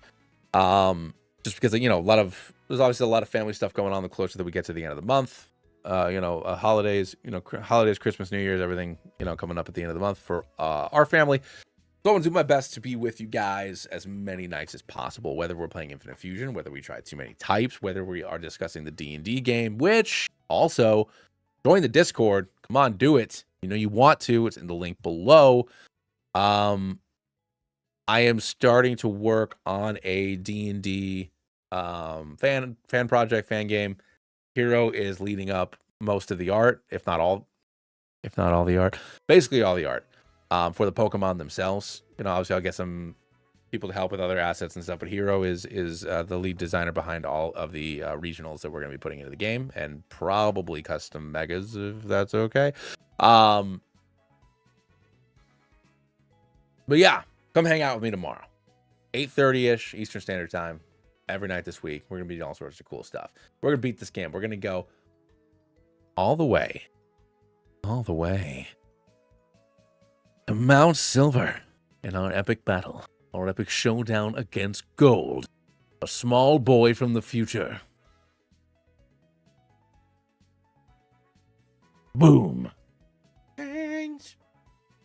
Just because, you know, there's obviously a lot of family stuff going on the closer that we get to the end of the month. Holidays, Christmas, New Year's, everything, coming up at the end of the month for our family. So I'm going to do my best to be with you guys as many nights as possible, whether we're playing Infinite Fusion, whether we try Too Many Types, whether we are discussing the D&D game, which also, join the Discord. Come on, do it. You know you want to. It's in the link below. I am starting to work on a D&D fan project, fan game. Hero is leading up most of the art, if not all the art, basically all the art, for the Pokemon themselves. Obviously I'll get some people to help with other assets and stuff, but Hero is the lead designer behind all of the regionals that we're going to be putting into the game, and probably custom megas if that's okay. But yeah, come hang out with me tomorrow, 8:30ish Eastern Standard Time. Every night this week, we're going to be doing all sorts of cool stuff. We're going to beat this game. We're going to go all the way to Mount Silver in our epic battle Our epic showdown against Gold, a small boy from the future. Boom.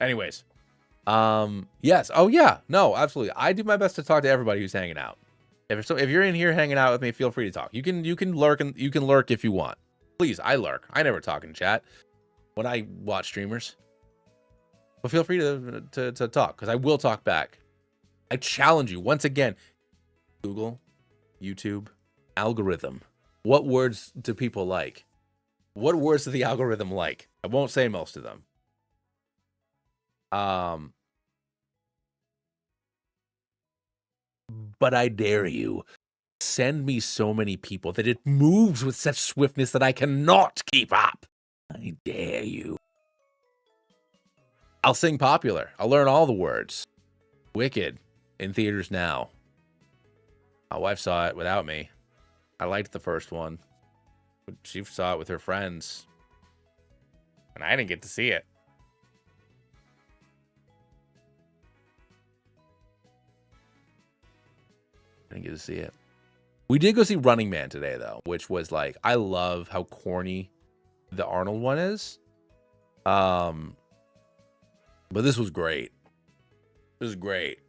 Anyways, yes. Oh yeah. No, absolutely. I do my best to talk to everybody who's hanging out. If you're in here hanging out with me, feel free to talk. You can lurk and you can lurk if you want. Please, I lurk. I never talk in chat when I watch streamers. But feel free to talk, because I will talk back. I challenge you once again. Google, YouTube, algorithm. What words do people like? What words does the algorithm like? I won't say most of them. But I dare you, send me so many people that it moves with such swiftness that I cannot keep up. I dare you. I'll sing popular. I'll learn all the words. Wicked, in theaters now. My wife saw it without me. I liked the first one. She saw it with her friends. And I didn't get to see it. I didn't get to see it. We did go see Running Man today, though, which was like, I love how corny the Arnold one is. But this was great. This is great.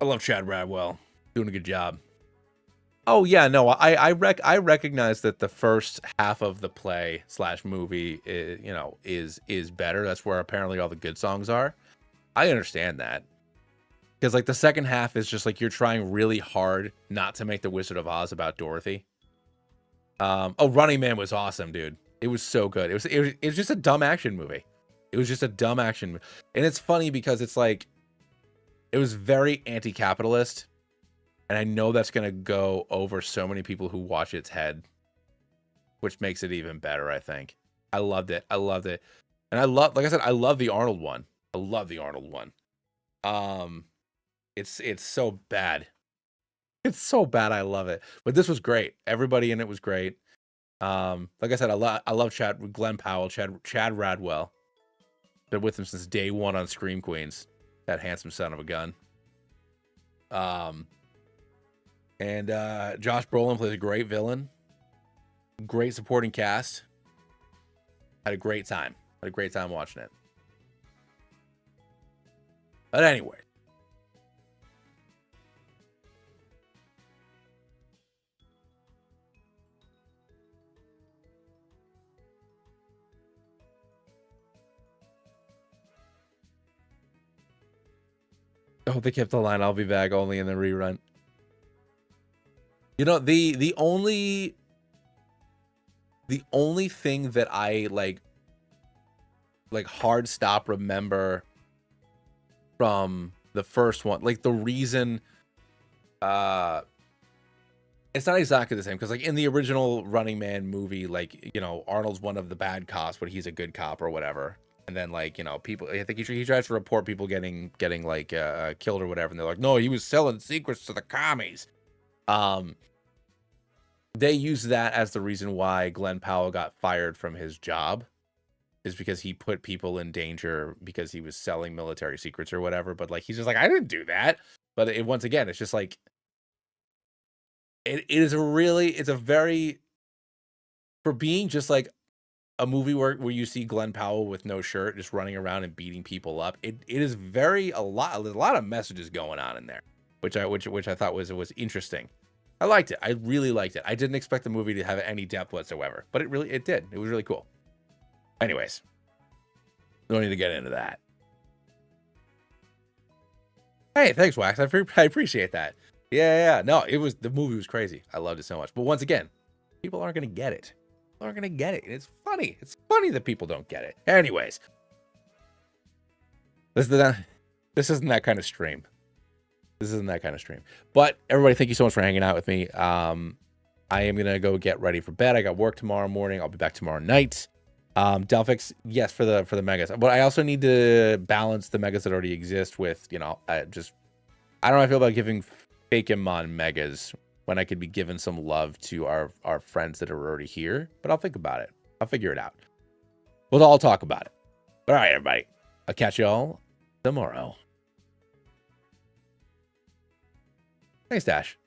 I love Chad Radwell. Doing a good job. Oh yeah, no, I recognize that the first half of the play / movie, is better. That's where apparently all the good songs are. I understand that. Because like the second half is just like you're trying really hard not to make The Wizard of Oz about Dorothy. Running Man was awesome, dude. It was so good. It was just a dumb action movie. It was just a dumb action. And it's funny because it's like, it was very anti-capitalist. And I know that's going to go over so many people who watch its head, which makes it even better, I think. I loved it. I loved it. And like I said, I love the Arnold one. I love the Arnold one. It's so bad. It's so bad. I love it. But this was great. Everybody in it was great. Like I said, I love Glenn Powell, Chad Radwell. Been with him since day one on Scream Queens. That handsome son of a gun. And Josh Brolin plays a great villain. Great supporting cast. Had a great time. Had a great time watching it. But anyway. I hope they kept the line, "I'll be back," only in the rerun. You know, the only thing that I like hard stop remember from the first one, like the reason, it's not exactly the same, because like in the original Running Man movie, like, you know, Arnold's one of the bad cops, but he's a good cop or whatever. And then, like, you know, people, I think he tries to report people getting like killed or whatever, and they're like, no, he was selling secrets to the commies. They use that as the reason why Glenn Powell got fired from his job, is because he put people in danger because he was selling military secrets or whatever. But like, he's just like, I didn't do that. But once again, it's just like, it's a very, for being just like a movie where you see Glenn Powell with no shirt just running around and beating people up, it is there's a lot of messages going on in there, which I thought was interesting. I liked it. I really liked it. I didn't expect the movie to have any depth whatsoever, but it did. It was really cool. Anyways, don't need to get into that. Hey, thanks, Wax. I appreciate that. Yeah. No, the movie was crazy. I loved it so much. But once again, people aren't gonna get it. People aren't gonna get it. It's funny. It's funny that people don't get it. Anyways, this isn't that kind of stream. This isn't that kind of stream. But everybody, thank you so much for hanging out with me. I am gonna go get ready for bed. I got work tomorrow morning. I'll be back tomorrow night. Delphix, yes, for the megas. But I also need to balance the megas that already exist with, you know, I don't know how I feel about giving Fakemon megas when I could be giving some love to our friends that are already here. But I'll think about it. I'll figure it out. We'll all talk about it. All right, everybody. I'll catch you all tomorrow. Thanks, Dash.